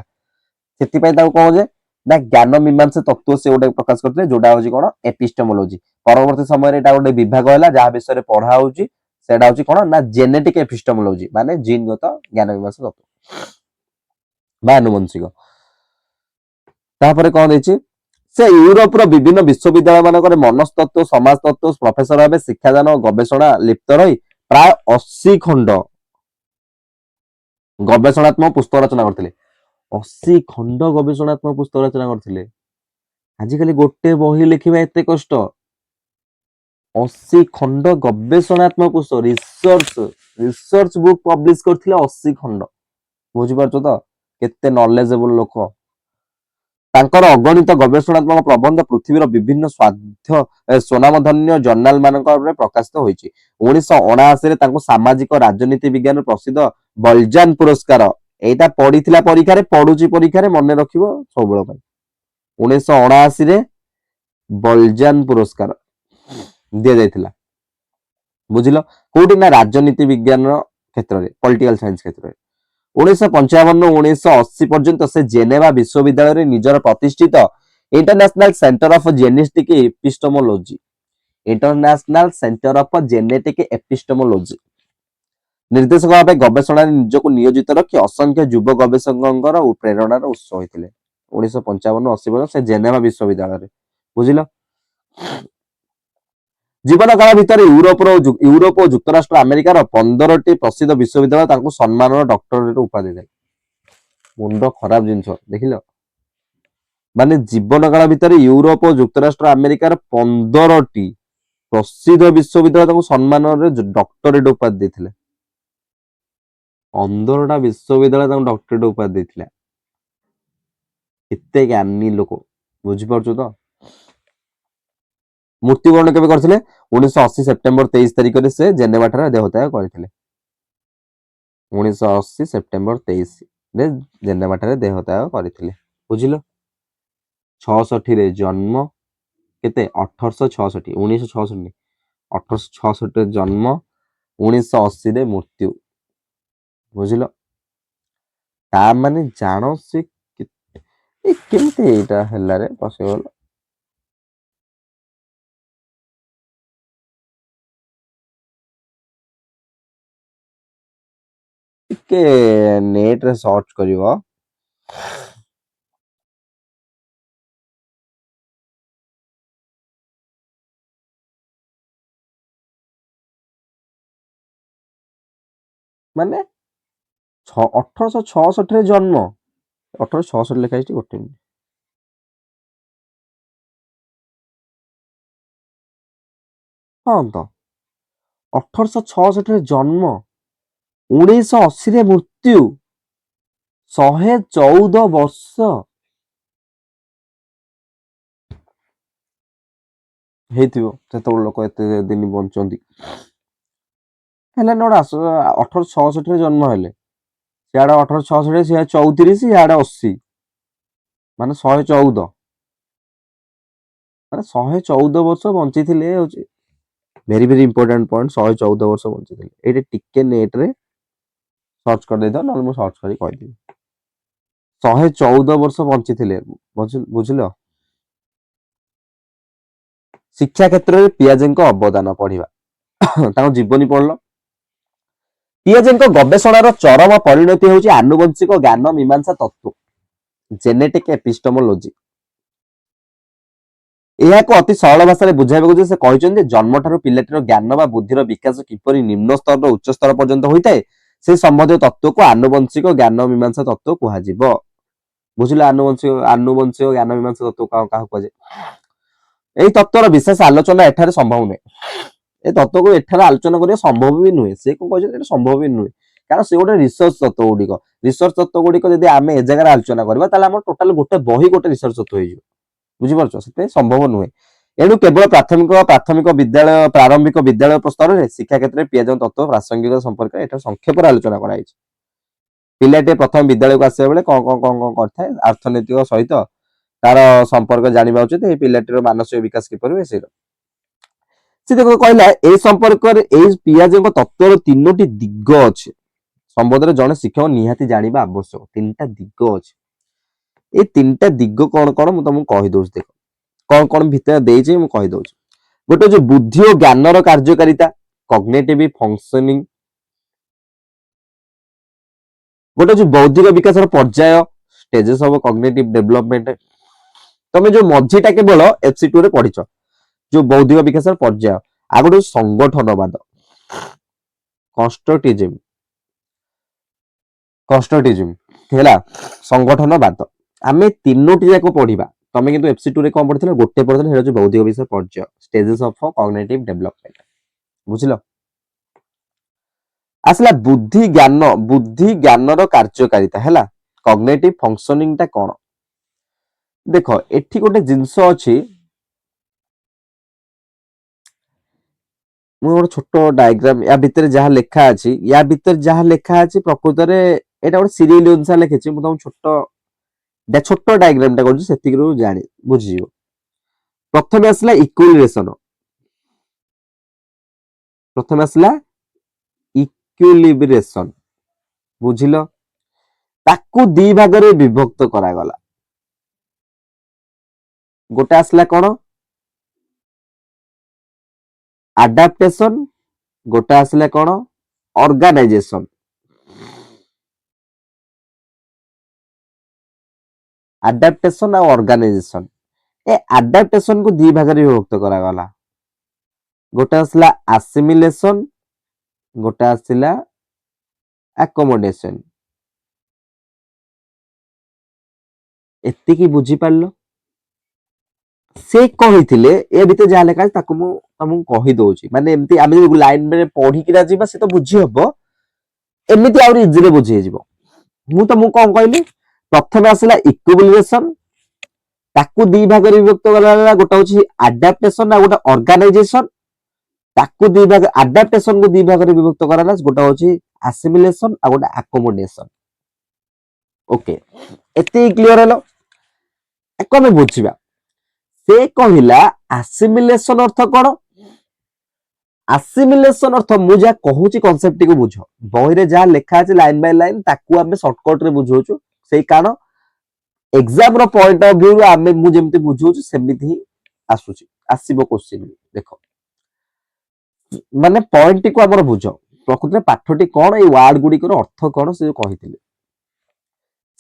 S1: ସେଥିପାଇଁ ତାକୁ କଣ ଯେ ନା ଜ୍ଞାନ ମୀମାଂସା ତତ୍ତ୍ୱ ସେ ଗୋଟେ ପ୍ରକାଶ କରିଥିଲେ, ଯୋଉଟା ହଉଛି କଣ? ଏପିଷ୍ଟେମୋଲୋଜି। ପରବର୍ତ୍ତୀ ସମୟରେ ଏଟା ଗୋଟେ ବିଭାଗ ହେଲା ଯାହା ବିଷୟରେ ପଢା ହଉଛି, ସେଟା ହଉଛି କଣ ନା ଜେନେଟିକ୍ ଏପିଷ୍ଟେମୋଲୋଜି, ମାନେ ଜିନଗତ ଜ୍ଞାନ ମୀମାଂସା ତତ୍ତ୍ୱ ବା ଆନୁବଂଶିକ। ତାପରେ କଣ ଦେଇଛି? ସେ ୟୁରୋପର ବିଭିନ୍ନ ବିଶ୍ୱବିଦ୍ୟାଳୟ ମାନଙ୍କରେ ମନସ୍ତତ୍ତ୍ୱ, ସମାଜତତ୍ତ୍ୱ ପ୍ରଫେସର ଭାବେ ଶିକ୍ଷାଦାନ ଓ ଗବେଷଣା ଲିପ୍ତ ରହି ପ୍ରାୟ 80 ଖଣ୍ଡ ଗବେଷଣାତ୍ମକ ପୁସ୍ତକ ରଚନା କରିଥିଲେ। 80 ଖଣ୍ଡ ଗବେଷଣାତ୍ମକ ପୁସ୍ତକ ରଚନା କରିଥିଲେ। ଆଜିକାଲି ଗୋଟେ ବହି ଲେଖିବା ଏତେ କଷ୍ଟ। 80 ଖଣ୍ଡ ଗବେଷଣାତ୍ମକ ପୁସ୍ତକ ରିସର୍ଚ୍ଚ ବୁକ୍ ପବ୍ଲିଶ କରିଥିଲେ 80 ଖଣ୍ଡ। ବୁଝିପାରୁଛ ତ କେତେ ନଲେଜେବଲ ଲୋକ। ତାଙ୍କର ଅଗଣିତ ଗବେଷଣାତ୍ମକ ପ୍ରବନ୍ଧ ପୃଥିବୀର ବିଭିନ୍ନ ସ୍ୱନାମଧନ୍ୟ ଜର୍ନାଲ ମାନଙ୍କରେ ପ୍ରକାଶିତ ହୋଇଛି। 1979ରେ ତାଙ୍କୁ ସାମାଜିକ ରାଜନୀତି ବିଜ୍ଞାନ ପ୍ରସିଦ୍ଧ ବଲଜାନ ପୁରସ୍କାର, ଏଇଟା ପଢିଥିଲା ପରୀକ୍ଷାରେ, ପଢୁଛି ପରୀକ୍ଷାରେ, ମନେ ରଖିବ ସବୁବେଳ ପାଇଁ। 1979ରେ ବଲଜାନ ପୁରସ୍କାର ଦିଆଯାଇଥିଲା। ବୁଝିଲ କୋଉଠି ନା ରାଜନୀତି ବିଜ୍ଞାନ କ୍ଷେତ୍ରରେ, ପଲିଟିକାଲ ସାଇନ୍ସ କ୍ଷେତ୍ରରେ। 1955ରୁ 1980 ପର୍ଯ୍ୟନ୍ତ ସେ ଜେନେଭା ବିଶ୍ୱବିଦ୍ୟାଳୟରେ ନିଜର ପ୍ରତିଷ୍ଠିତ ଇଣ୍ଟରନ୍ୟାସନାଲ ସେଣ୍ଟର ଅଫ ଜେନେଟିକ୍ ଏପିଷ୍ଟେମୋଲୋଜି ନିର୍ଦ୍ଦେଶକ ଭାବେ ଗବେଷଣାରେ ନିଜକୁ ନିୟୋଜିତ ରଖି ଅସଂଖ୍ୟ ଯୁବ ଗବେଷକଙ୍କର ପ୍ରେରଣାର ଉତ୍ସ ହୋଇଥିଲେ। 1955-80 ବର୍ଷ ସେ ଜେନେଭା ବିଶ୍ୱବିଦ୍ୟାଳୟରେ, ବୁଝିଲ। ଜୀବନ କାଳ ଭିତରେ ୟୁରୋପ ଓ ଯୁକ୍ତରାଷ୍ଟ୍ର ଆମେରିକାର 15ଟି ପ୍ରସିଦ୍ଧ ବିଶ୍ୱବିଦ୍ୟାଳୟ ତାଙ୍କୁ ସମ୍ମାନର ଡକ୍ଟରେଟ ଉପାଧି ଦେଲେ। ମୁଣ୍ଡ ଖରାପ ଜିନିଷ ଦେଖିଲ, ମାନେ ଜୀବନ କାଳ ଭିତରେ ୟୁରୋପ ଓ ଯୁକ୍ତରାଷ୍ଟ୍ର ଆମେରିକାର 15ଟି ପ୍ରସିଦ୍ଧ ବିଶ୍ୱବିଦ୍ୟାଳୟ ତାଙ୍କୁ ସମ୍ମାନରେ ଡକ୍ଟରେଟ ଉପାଧି ଦେଇଥିଲେ। 15ଟା ବିଶ୍ୱବିଦ୍ୟାଳୟ ତାଙ୍କୁ ଡକ୍ଟରେଟ ଉପାଧି ଦେଇଥିଲା। ଏତେ ଜ୍ଞାନୀ ଲୋକ, ବୁଝିପାରୁଛୁ ତ। ମୃତ୍ୟୁବରଣ କେବେ କରିଥିଲେ? 1980 ସେପ୍ଟେମ୍ବର 23 ତାରିଖରେ ସେ ଜେନେଭା ଠାରେ ଦେହତ୍ୟାଗ କରିଥିଲେ। 1980 ସେପ୍ଟେମ୍ବର 23ରେ ଜେନେଭା ଠାରେ ଦେହତ୍ୟାଗ କରିଥିଲେ, ବୁଝିଲ। 66ରେ ଜନ୍ମ, କେତେ 1866, 1966 1866ରେ ଜନ୍ମ, 1980ରେ ମୃତ୍ୟୁ, ବୁଝିଲ। ତା ମାନେ ଜାଣ ସେ କେମିତି ଏଇଟା ହେଲାରେ ପସିବଲ। ଟିକେ ନେଟରେ ସର୍ଚ୍ଚ କରିବ। ମାନେ 1866ରେ ଜନ୍ମ, 1866 ଲେଖା ହେଇଛି, ଗୋଟେ ମିନିଟ। ହଁ ତ 1866ରେ ଜନ୍ମ, 1980ରେ ମୃତ୍ୟୁ, 114 ବର୍ଷ ହେଇଥିବ ସେତେବେଳେ ଲୋକ ଏତେ ଦିନ ବଞ୍ଚନ୍ତି। ହେଲେ ଗୋଟେ 1866ରେ ଜନ୍ମ ହେଲେ, ସିଆଡେ 1866 ସିଆଡେ 34, ସିଆଡେ 80, ମାନେ 114, ମାନେ 114 ବର୍ଷ ବଞ୍ଚିଥିଲେ। ହଉଛି ଭେରି ଭେରି ଇମ୍ପୋର୍ଟାଣ୍ଟ ପଏଣ୍ଟ, 114 ବର୍ଷ ବଞ୍ଚିଥିଲେ। ଏଇଟା ଟିକେ ନେଟରେ ସର୍ଚ୍ଚ କରିଦେଇଥାଅ, ନହେଲେ ମୁଁ ସର୍ଚ୍ଚ କରି କହିଦେବି। 114 ବର୍ଷ ବଞ୍ଚିଥିଲେ, ବୁଝିଲ। ଶିକ୍ଷା କ୍ଷେତ୍ରରେ ପିଆଜେଙ୍କ ଅବଦାନ ପଢିବା। ତାଙ୍କ ଜୀବନୀ ପଢିଲ। ପିଆଜେଙ୍କ ଗବେଷଣାର ଚରମ ପରିଣତି ହେଉଛି ଆନୁବଂଶିକ ଜ୍ଞାନ ମୀମାଂସା ତତ୍ତ୍ୱ, ଜେନେଟିକ ଏପିଷ୍ଟମୋଲୋଜି। ଏହାକୁ ଅତି ସରଳ ଭାଷାରେ ବୁଝାଇବାକୁ ଯେ ସେ କହିଛନ୍ତି ଯେ ଜନ୍ମଠାରୁ ପିଲାଟିର ଜ୍ଞାନ ବା ବୁଦ୍ଧିର ବିକାଶ କିପରି ନିମ୍ନ ସ୍ତରରୁ ଉଚ୍ଚ ସ୍ତର ପର୍ଯ୍ୟନ୍ତ ହୋଇଥାଏ, ସେ ସମ୍ବନ୍ଧୀୟ ତତ୍ତ୍ୱକୁ ଆନୁବଂଶିକ ଜ୍ଞାନ ମୀମାଂସା ତତ୍ତ୍ୱ କୁହାଯିବ, ବୁଝିଲ। ଆନୁବଂଶିକ ଜ୍ଞାନ ମୀମାଂସା ତତ୍ତ୍ୱ କାହାକୁ କୁହାଯାଏ? ଏହି ତତ୍ତ୍ୱର ବିଶେଷ ଆଲୋଚନା ଏଠାରେ ସମ୍ଭବ ନୁହେଁ। ଏ ତତ୍ତ୍ୱକୁ ଏଠାରେ ଆଲୋଚନା କରିବା ସମ୍ଭବ ବି ନୁହେଁ। ସେ କଣ କହିଛନ୍ତି, ଏଟା ସମ୍ଭବ ବି ନୁହେଁ, କାରଣ ସେ ଗୋଟେ ରିସର୍ଚ୍ଚ ତତ୍ତ୍ୱ ଗୁଡିକ। ରିସର୍ଚ୍ଚ ତତ୍ତ୍ୱ ଗୁଡିକ ଯଦି ଆମେ ଏ ଜାଗାରେ ଆଲୋଚନା କରିବା, ତାହେଲେ ଆମର ଟୋଟାଲ ଗୋଟେ ବହି ଗୋଟେ ରିସର୍ଚ୍ଚ ତତ୍ତ୍ୱ ହେଇଯିବ, ବୁଝିପାରୁଛ। ସେଥିପାଇଁ ସମ୍ଭବ ନୁହେଁ। ଏଣୁ କେବଳ ପ୍ରାଥମିକ ବିଦ୍ୟାଳୟ, ପ୍ରାରମ୍ଭିକ ବିଦ୍ୟାଳୟ ସ୍ତରରେ ଶିକ୍ଷା କ୍ଷେତ୍ରରେ ପିଆଜଙ୍କ ତତ୍ତ୍ୱ ପ୍ରାସଙ୍ଗିକ ସମ୍ପର୍କରେ ଏଠାରେ ସଂକ୍ଷେପରେ ଆଲୋଚନା କରାଯାଇଛି। ପିଲାଟିଏ ପ୍ରଥମ ବିଦ୍ୟାଳୟକୁ ଆସିବା ବେଳେ କଣ କଣ କଣ କଣ କରିଥାଏ, ଅର୍ଥନୈତିକ ସହିତ ତାର ସମ୍ପର୍କ ଜାଣିବା ଉଚିତ। ଏଇ ପିଲାଟିର ମାନସିକ ବିକାଶ କିପରି ହୁଏ, ସେ କହିଲା ଏଇ ସମ୍ପର୍କରେ ଏଇ ପିଆଜଙ୍କ ତତ୍ତ୍ୱର 3ଟି ଦିଗ ଅଛି ସମ୍ବନ୍ଧରେ ଜଣେ ଶିକ୍ଷକ ନିହାତି ଜାଣିବା ଆବଶ୍ୟକ। 3ଟା ଦିଗ ଅଛି। ଏଇ 3ଟା ଦିଗ କଣ କଣ ମୁଁ ତମକୁ କହିଦଉଛି। ଦେଖ କଣ କଣ ଭିତରେ ଦେଇଛି ମୁଁ କହିଦଉଛି। ଗୋଟେ ହଉଛି ବୁଦ୍ଧି ଓ ଜ୍ଞାନର କାର୍ଯ୍ୟକାରିତା, କଗ୍ନିଟିଭ ଫଙ୍କସନିଂ। ଗୋଟେ ହଉଛି ବୌଦ୍ଧିକ ବିକାଶର ପର୍ଯ୍ୟାୟ, ଷ୍ଟେଜେସ୍ ଅଫ କଗ୍ନିଟିଭ ଡେଭଲପମେଣ୍ଟ। ତମେ ଯୋଉ ମଝିଟା କେବଳ FC2 ରେ ପଢିଛ, ଯୋଉ ବୌଦ୍ଧିକ ବିକାଶର ପର୍ଯ୍ୟାୟ। ଆଉ ଗୋଟେ ସଂଗଠନବାଦ, କନଷ୍ଟ୍ରକ୍ଟିଭିଜମ ହେଲା, ସଂଗଠନବାଦ। ଆମେ 3ଟି ଯାକ ପଢିବା। ତମେ କିନ୍ତୁ FC2 ରେ କଣ ପଢିଥିଲ? ଗୋଟେ ପଢିଥିଲ, ସେଟା ହଉଛି ବୌଦ୍ଧିକ ବିକାଶର ପର୍ଯ୍ୟାୟ, ଷ୍ଟେଜେସ୍ ଅଫ କଗ୍ନିଟିଭ ଡେଭଲପମେଣ୍ଟ, ବୁଝିଲ। ଆସିଲା ବୁଦ୍ଧି ଜ୍ଞାନର କାର୍ଯ୍ୟକାରିତା ହେଲା, କଗ୍ନିଟିଭ ଫଙ୍କସନିଂ ଟା କଣ? ଦେଖ ଏଠି ଗୋଟେ ଜିନିଷ ଅଛି, ମୁଁ ଗୋଟେ ଛୋଟ ଡାଇଗ୍ରାମ, ୟା ଭିତରେ ଯାହା ଲେଖା ଅଛି, ପ୍ରକୃତରେ ଏଇଟା ଗୋଟେ ସିରିଏଲ ଅନୁସାରେ ଲେଖିଛି। ମୁଁ ତମକୁ ଛୋଟ ଡାଇଗ୍ରାମ ଟା କରୁଛି, ସେତିକିରୁ ବୁଝିଯିବ। ପ୍ରଥମେ ଆସିଲା ଇକ୍ୱିଲିବ୍ରେସନ, ବୁଝିଲ। ତାକୁ 2 ଭାଗରେ ବିଭକ୍ତ କରାଗଲା। ଗୋଟେ ଆସିଲା କଣ? ଆଡାପ୍ଟେସନ, ଗୋଟେ ଆସିଲା କଣ? ଅର୍ଗାନାଇଜେସନ। ଆଡାପ୍ଟେସନ ଆଉ ଅର୍ଗାନାଇଜେସନ। ଏ ଆଡାପ୍ଟେସନ କୁ ଦି ଭାଗରେ ବିଭକ୍ତ କରାଗଲା। ଗୋଟେ ଆସିଲା ଆସିମିଲେସନ, ଗୋଟେ ଆସିଲା ଆକୋମୋଡେସନ। ଏତିକି ବୁଝିପାରିଲ? ସେ କହିଥିଲେ ଏ ଭିତରେ ଯାହା ଲେଖା ଅଛି ତାକୁ ମୁଁ ତମକୁ କହିଦଉଛି, ମାନେ ଏମିତି ଆମେ ଲାଇନରେ ପଢିକିନା ଯିବା ସେ ତ ବୁଝି ହବ, ଏମିତି ଆହୁରି ଇଜିରେ ବୁଝି ହେଇଯିବ। ମୁଁ ତମକୁ କଣ କହିଲି, ପ୍ରଥମେ ଆସିଲା ଇକ୍ୱିଲିବ୍ରେସନ, ତାକୁ ଦି ଭାଗରେ ବିଭକ୍ତ କରାଗଲା, ଗୋଟେ ହଉଛି ଆଡାପ୍ଟେସନ ଆଉ ଗୋଟେ ଅର୍ଗାନାଇଜେସନ। ତାକୁ ଦି ଭାଗ, ଆଡାପ୍ଟେସନ କୁ ଦି ଭାଗରେ ବିଭକ୍ତ କରାଗଲା, ଗୋଟେ ହଉଛି ଆସିମିଲେସନ ଆଉ ଗୋଟେ ଆକୋମୋଡେସନ। ଓକେ, ଏତିକି କ୍ଲିୟର ହେଲା? ଏକୁ ଆମେ ବୁଝିବା। ସେ କହିଲା ଆସିମିଲେସନ ଅର୍ଥ କଣ? ଆସିମିଲେସନ ଅର୍ଥ, ମୁଁ ଯାହା କହୁଛି କନସେପ୍ଟ ଟିକୁ ବୁଝ। ବହିରେ ଯାହା ଲେଖା ଅଛି ଲାଇନ ବାଇ ଲାଇନ ତାକୁ ଆମେ ସର୍ଟକଟ ରେ ବୁଝଉଛୁ। ସେଇ କାରଣ ଏକ୍ସାମ ର ପଏଣ୍ଟ ଅଫ ଭ୍ୟୁ ଆମେ ମୁଁ ଯେମିତି ବୁଝଉଛି ସେମିତି ହିଁ ଆସୁଛି, ଆସିବ କୋଶ୍ଚିନ୍। ଦେଖ, ମାନେ ପଏଣ୍ଟ ଟିକୁ ଆମର ବୁଝ, ପ୍ରକୃତରେ ପାଠଟି କଣ, ଏଇ ୱାର୍ଡ ଗୁଡିକର ଅର୍ଥ କଣ ସେ କହିଥିଲେ।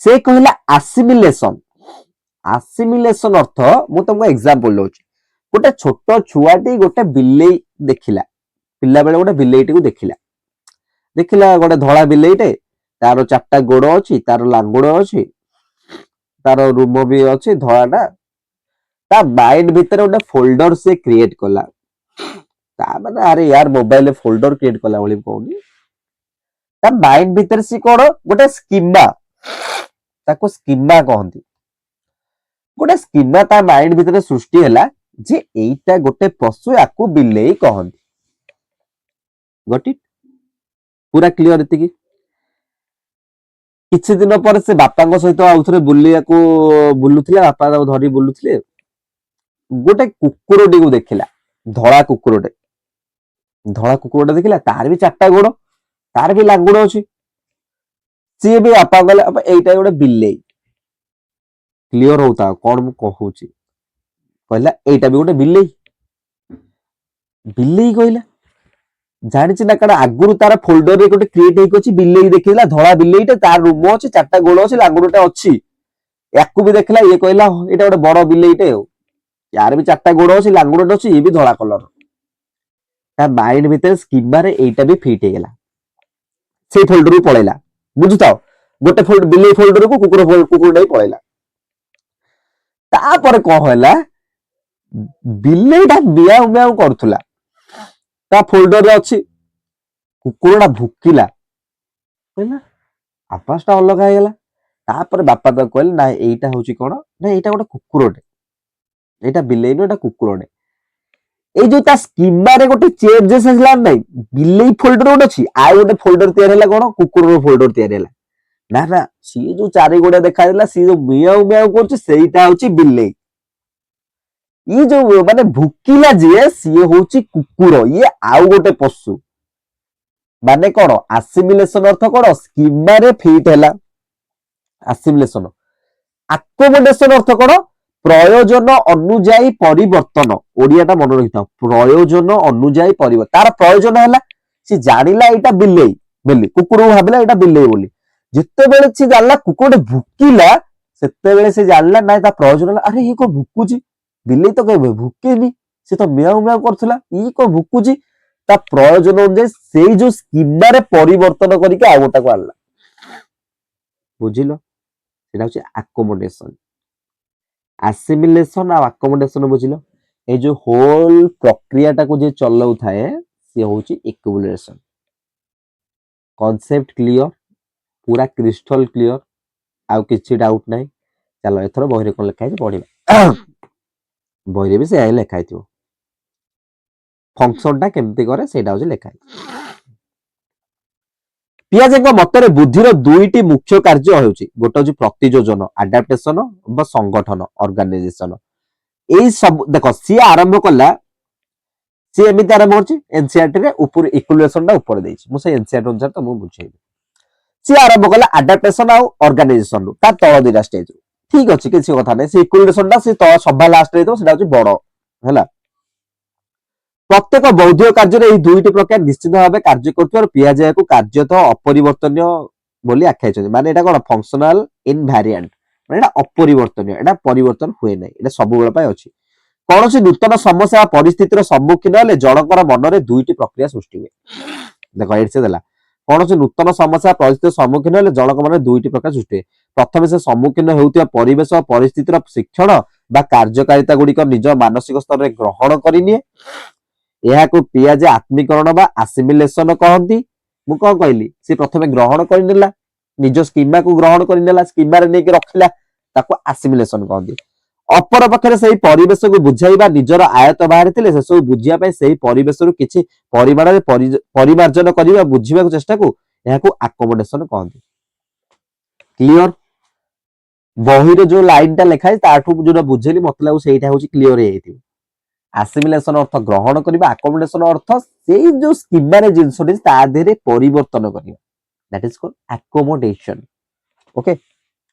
S1: ସେ କହିଲା ଆସିମିଲେସନ। ଆସିମିଲେସନ ଅର୍ଥ, ମୁଁ ତମକୁ ଏକ୍ସାମ୍ପଲ ଦଉଛି। ଗୋଟେ ଛୋଟ ଛୁଆଟି ଗୋଟେ ବିଲେଇ ଦେଖିଲା, ପିଲାବେଳେ ଗୋଟେ ବିଲେଇଟିକୁ ଦେଖିଲା। ଦେଖିଲା ଗୋଟେ ଧଳା ବିଲେଇଟେ, ତାର 4ଟା ଗୋଡ ଅଛି, ତାର ଲାଙ୍ଗୁଡ ଅଛି, ତାର ରୁମ ବି ଅଛି ଧଳାଟା। ତା ମାଇଣ୍ଡ ଭିତରେ ଗୋଟେ ଫୋଲ୍ଡର ସେ କ୍ରିଏଟ କଲା। ତା ମାନେ ଆରେ ୟାର ମୋବାଇଲରେ ଫୋଲ୍ଡର କ୍ରିଏଟ କଲା ଭଳି କହୁନି, ତା ମାଇଣ୍ଡ ଭିତରେ ସେ କଣ ଗୋଟେ ସ୍କିମା, ତାକୁ ସ୍କିମା କହନ୍ତି। ଗୋଟେ ସ୍କିମା ତା ମାଇଣ୍ଡ ଭିତରେ ସୃଷ୍ଟି ହେଲା ଯେ ଏଇଟା ଗୋଟେ ପଶୁ, ୟାକୁ ବିଲେଇ କହନ୍ତି। ଗଟି ପୁରା କ୍ଲିୟର ଏତିକି? କିଛି ଦିନ ପରେ ସେ ବାପାଙ୍କ ସହିତ ଆଉ ଥରେ ବୁଲିବାକୁ ବୁଲୁଥିଲେ, ବାପା ତାକୁ ଧରି ବୁଲୁଥିଲେ, ଗୋଟେ କୁକୁରଟିକୁ ଦେଖିଲା, ଧଳା କୁକୁରଟେ। ଧଳା କୁକୁରଟେ ଦେଖିଲା, ତାର ବି 4ଟା ଗୋଡ, ତାର ବି ଲାଙ୍ଗୁଡ ଅଛି। ସିଏ ବି ବାପା କହିଲେ ଏଇଟା ଗୋଟେ ବିଲେଇ। କ୍ଲିୟର ହଉତା କଣ ମୁଁ କହୁଛି? କହିଲା ଏଇଟା ବି ଗୋଟେ ବିଲେଇ। ବିଲେଇ କହିଲା, ଜାଣିଛି ନା କାରଣ ଆଗରୁ ତାର ଫୋଲ୍ଡରରେ ଗୋଟେ କ୍ରିଏଟ ହେଇକି ଅଛି, ବିଲେଇ ଦେଖିଲା, ଧଳା ବିଲେଇଟେ, ତାର ରୁମ ଅଛି, 4ଟା ଗୋଡ ଅଛି, ଲାଙ୍ଗୁଡଟେ ଅଛି। ୟାକୁ ବି ଦେଖିଲା, ଇଏ କହିଲା ଏଇଟା ଗୋଟେ ବଡ ବିଲେଇଟେ, ଆଉ ୟାର ବି 4ଟା ଗୋଡ ଅଛି, ଲାଙ୍ଗୁଡଟେ ଅଛି, ଇଏ ବି ଧଳା କଲର। ତା ମାଇଣ୍ଡ ଭିତରେ ସ୍କିମାରେ ଏଇଟା ବି ଫିଟ୍ ହେଇଗଲା, ସେଇ ଫୋଲ୍ଡରକୁ ପଳେଇଲା। ବୁଝୁଥାଅ, ଗୋଟେ ବିଲେଇ ଫୋଲ୍ଡରକୁ କୁକୁରଟା ବି ପଳେଇଲା। ତାପରେ କଣ ହେଲା, ବିଲେଇଟା ମିଆଉ ମିଆଉ କରୁଥିଲା, ତା ଫୋଲ୍ଡରରେ ଅଛି। କୁକୁରଟା ଭୁକିଲା, କହିଲା ଆବାସଟା ଅଲଗା ହେଇଗଲା। ତାପରେ ବାପା ତାକୁ କହିଲେ ନା ଏଇଟା ହଉଛି କଣ, ନା ଏଇଟା ଗୋଟେ କୁକୁରଟେ, ଏଇଟା ବିଲେଇ ନୁହେଁ, ଏଇଟା କୁକୁରଟେ। ଏଇ ଯୋଉ ତା ସ୍କିମାରେ ଗୋଟେ ଚେଞ୍ଜେସ୍ ହେଲା ନାଇଁ, ବିଲେଇ ଫୋଲ୍ଡର ଗୋଟେ ଅଛି, ଆଉ ଗୋଟେ ଫୋଲ୍ଡର ତିଆରି ହେଲା କଣ, କୁକୁରର ଫୋଲ୍ଡର ତିଆରି ହେଲା। ନା ନା, ସିଏ ଯୋଉ 4 ଗୋଡ ଦେଖାଯାଉଥିଲା, ସିଏ ଯୋଉ ମିଆଉ ମିଆଉ କରୁଛି ସେଇଟା ହଉଛି ବିଲେଇ। ଇଏ ଯୋଉ ମାନେ ଭୁକିଲା ଯିଏ, ସିଏ ହଉଛି କୁକୁର, ଇଏ ଆଉ ଗୋଟେ ପଶୁ। ମାନେ କଣ, ଆସିମିଲେସନ ଅର୍ଥ କଣ, ସ୍କିମାରେ ଫିଟ୍ ହେଲା, ଆସିମିଲେସନ। ଆକୋମୋଡେସନ ଅର୍ଥ କଣ, ପ୍ରୟୋଜନ ଅନୁଯାୟୀ ପରିବର୍ତ୍ତନ। ଓଡିଆଟା ମନେ ରଖିଥାଉ, ପ୍ରୟୋଜନ ଅନୁଯାୟୀ ପରିବର୍ତ୍ତନ। ତାର ପ୍ରୟୋଜନ ହେଲା, ସେ ଜାଣିଲା ଏଇଟା ବିଲେଇ ବୋଲି, କୁକୁରକୁ ଭାବିଲା ଏଇଟା ବିଲେଇ ବୋଲି। ଯେତେବେଳେ ସେ ଜାଣିଲା କୁକୁରଟେ ଭୁକିଲା, ସେତେବେଳେ ସେ ଜାଣିଲା ନାଇଁ ତା ପ୍ରୟୋଜନ ହେଲା, ଆରେ ଇଏ କଣ ଭୁକୁଛି, ବିଲେଇ ତ କେବେ ଭୁକେନି, ସେ ତ ମିଆଉ ମିଆଉ କରୁଥିଲା, ଇଏ କଣ ଭୁକୁଛି। ତା ପ୍ରୟୋଜନ ଅନୁଯାୟୀ ସେଇ ଯୋଉ ସ୍କିମାରେ ପରିବର୍ତ୍ତନ କରିକି ଆଉ ଗୋଟାକୁ ଆଣିଲା। ବୁଝିଲ, ସେଟା ହଉଛି ଆକୋମୋଡେସନ। ଆସିମିଲେସନ ଆଉ ଆକୋମୋଡେସନ ବୁଝିଲ, এই ଯୋଉ ହୋଲ ପ୍ରକ୍ରିୟାଟାକୁ ଯିଏ ଚଲାଉଥାଏ ସିଏ ହଉଛି ଇକ୍ୱିଲିବ୍ରେସନ। କନସେପ୍ଟ କ୍ଲିୟର, ପୁରା କ୍ରିସ୍ଟାଲ କ୍ଲିୟର, ଆଉ କିଛି ଡାଉଟ ନାହିଁ। ଚାଲ ଏଥର ବହିରେ କଣ ଲେଖା ହେଇଛି ପଢିବା। ବହିରେ ବି ସେୟା ଲେଖା ହେଇଥିବ, ଫଙ୍କସନଟା କେମିତି କରେ ସେଇଟା ହଉଛି ଲେଖା ହେଇଛି। ପିଆଜେଙ୍କ ମତରେ ବୁଦ୍ଧିର 2ଟି ମୁଖ୍ୟ କାର୍ଯ୍ୟ ହେଉଛି, ଗୋଟେ ହଉଛି ପ୍ରତିଯୋଜନ ଆଡାପ୍ଟେସନ ବା ସଂଗଠନ ଅର୍ଗାନାଇଜେସନ। ଏଇ ସବୁ ଦେଖ, ସିଏ ଆରମ୍ଭ କଲା, ସିଏ ଏମିତି ଆରମ୍ଭ କରୁଛି ଏନସିଆରଟି ରେ, ଉପରେ ଇକ୍ୱିଲିବ୍ରେସନଟା ଉପରେ ଦେଇଛି, ମୁଁ ସେଇ ଏନସିଆରଟି ଅନୁସାରେ ତମକୁ ବୁଝେଇବି। ସିଏ ଆରମ୍ଭ କଲା ଆଡାପ୍ଟେସନ ଆଉ ଅର୍ଗାନାଇଜେସନରୁ, ତା ତଳ 2ଟା ଷ୍ଟେଜରୁ। ଠିକ ଅଛି, କିଛି କଥା ନାହିଁ, ସେ ଇକ୍ୱିଲିବ୍ରେସନଟା ସେ ତଳ ସଭା ଲାଷ୍ଟରେ ହେଇଥିବ, ସେଟା ହଉଛି ବଡ ହେଲା। ପ୍ରତ୍ୟେକ ବୌଦ୍ଧିକ କାର୍ଯ୍ୟରେ ଏହି ଦୁଇଟି ପ୍ରକାର ନିଶ୍ଚିତ ଭାବେ କାର୍ଯ୍ୟ କରୁଥିବାରୁ ପିଆଜ ଏହାକୁ କାର୍ଯ୍ୟତଃ ଅପରିବର୍ତ୍ତନୀୟ ବୋଲି ଆଖ୍ୟାଇଛନ୍ତି। ମାନେ ଏଇଟା କଣ ଫଙ୍କସନାଲ ଇନଭାରିଆଣ୍ଟ, ମାନେ ଏଇଟା ଅପରିବର୍ତ୍ତନୀୟ, ଏଇଟା ପରିବର୍ତ୍ତନ ହୁଏ ନାହିଁ, ଏଇଟା ସବୁବେଳ ପାଇଁ ଅଛି। କୌଣସି ନୂତନ ସମସ୍ୟା ବା ପରିସ୍ଥିତିର ସମ୍ମୁଖୀନ ହେଲେ ଜଣଙ୍କର ମନରେ ଦୁଇଟି ପ୍ରକ୍ରିୟା ସୃଷ୍ଟି ହୁଏ। ଦେଖ ଏଇଠି ସେ ଦେଲା କୌଣସି ନୂତନ ସମସ୍ୟା ପରିସ୍ଥିତିର ସମ୍ମୁଖୀନ ହେଲେ ଜଣଙ୍କ ମନରେ ଦୁଇଟି ପ୍ରକାର ସୃଷ୍ଟି ହୁଏ। ପ୍ରଥମେ ସେ ସମ୍ମୁଖୀନ ହେଉଥିବା ପରିବେଶ ଓ ପରିସ୍ଥିତିର ଶିକ୍ଷଣ ବା କାର୍ଯ୍ୟକାରିତା ଗୁଡିକ ନିଜ ମାନସିକ ସ୍ତରରେ ଗ୍ରହଣ କରିନିଏ। ଏହାକୁ ପିଆଜେ ଆତ୍ମୀକରଣ ବା ଆସିମିଲେସନ କହନ୍ତି। ମୁଁ କଣ କହିଲି, ସେ ପ୍ରଥମେ ଗ୍ରହଣ କରିନେଲା, ନିଜ ସ୍କିମାକୁ ଗ୍ରହଣ କରିନେଲା, ସ୍କିମାରେ ନେଇକି ରଖିଲା, ତାକୁ ଆସିମିଲେସନ କହନ୍ତି। ଅପର ପକ୍ଷରେ ସେହି ପରିବେଶକୁ ବୁଝାଇବା ନିଜର ଆୟତ ବାହାରେ ଥିଲେ ସେସବୁ ବୁଝିବା ପାଇଁ ସେହି ପରିବେଶରୁ କିଛି ପରିମାଣରେ ପରିମାର୍ଜନ କରିବା ବୁଝିବାକୁ ଚେଷ୍ଟାକୁ ଏହାକୁ ଆକୋମୋଡେସନ କହନ୍ତି। କ୍ଲିୟର? ବହିରେ ଯୋଉ ଲାଇନଟା ଲେଖା ହେଇଛି ତାଠୁ ଯୋଉଟା ବୁଝେଇଲି ମତେ ଲାଗୁଛି ସେଇଟା ହଉଛି କ୍ଲିୟର ହେଇଯାଇଥିବ। ଆସିମିଲେସନ ଅର୍ଥ ଗ୍ରହଣ କରିବା, ଆକୋମୋଡେସନ ଅର୍ଥ ସେଇ ଯୋଉ ସ୍କିମାରେ ଜିନିଷଟି ତା ଦେହରେ ପରିବର୍ତ୍ତନ କରିବା, ଦ୍ୟାଟ ଇଜ କଲ୍ଡ ଆକୋମୋଡେସନ। ଓକେ।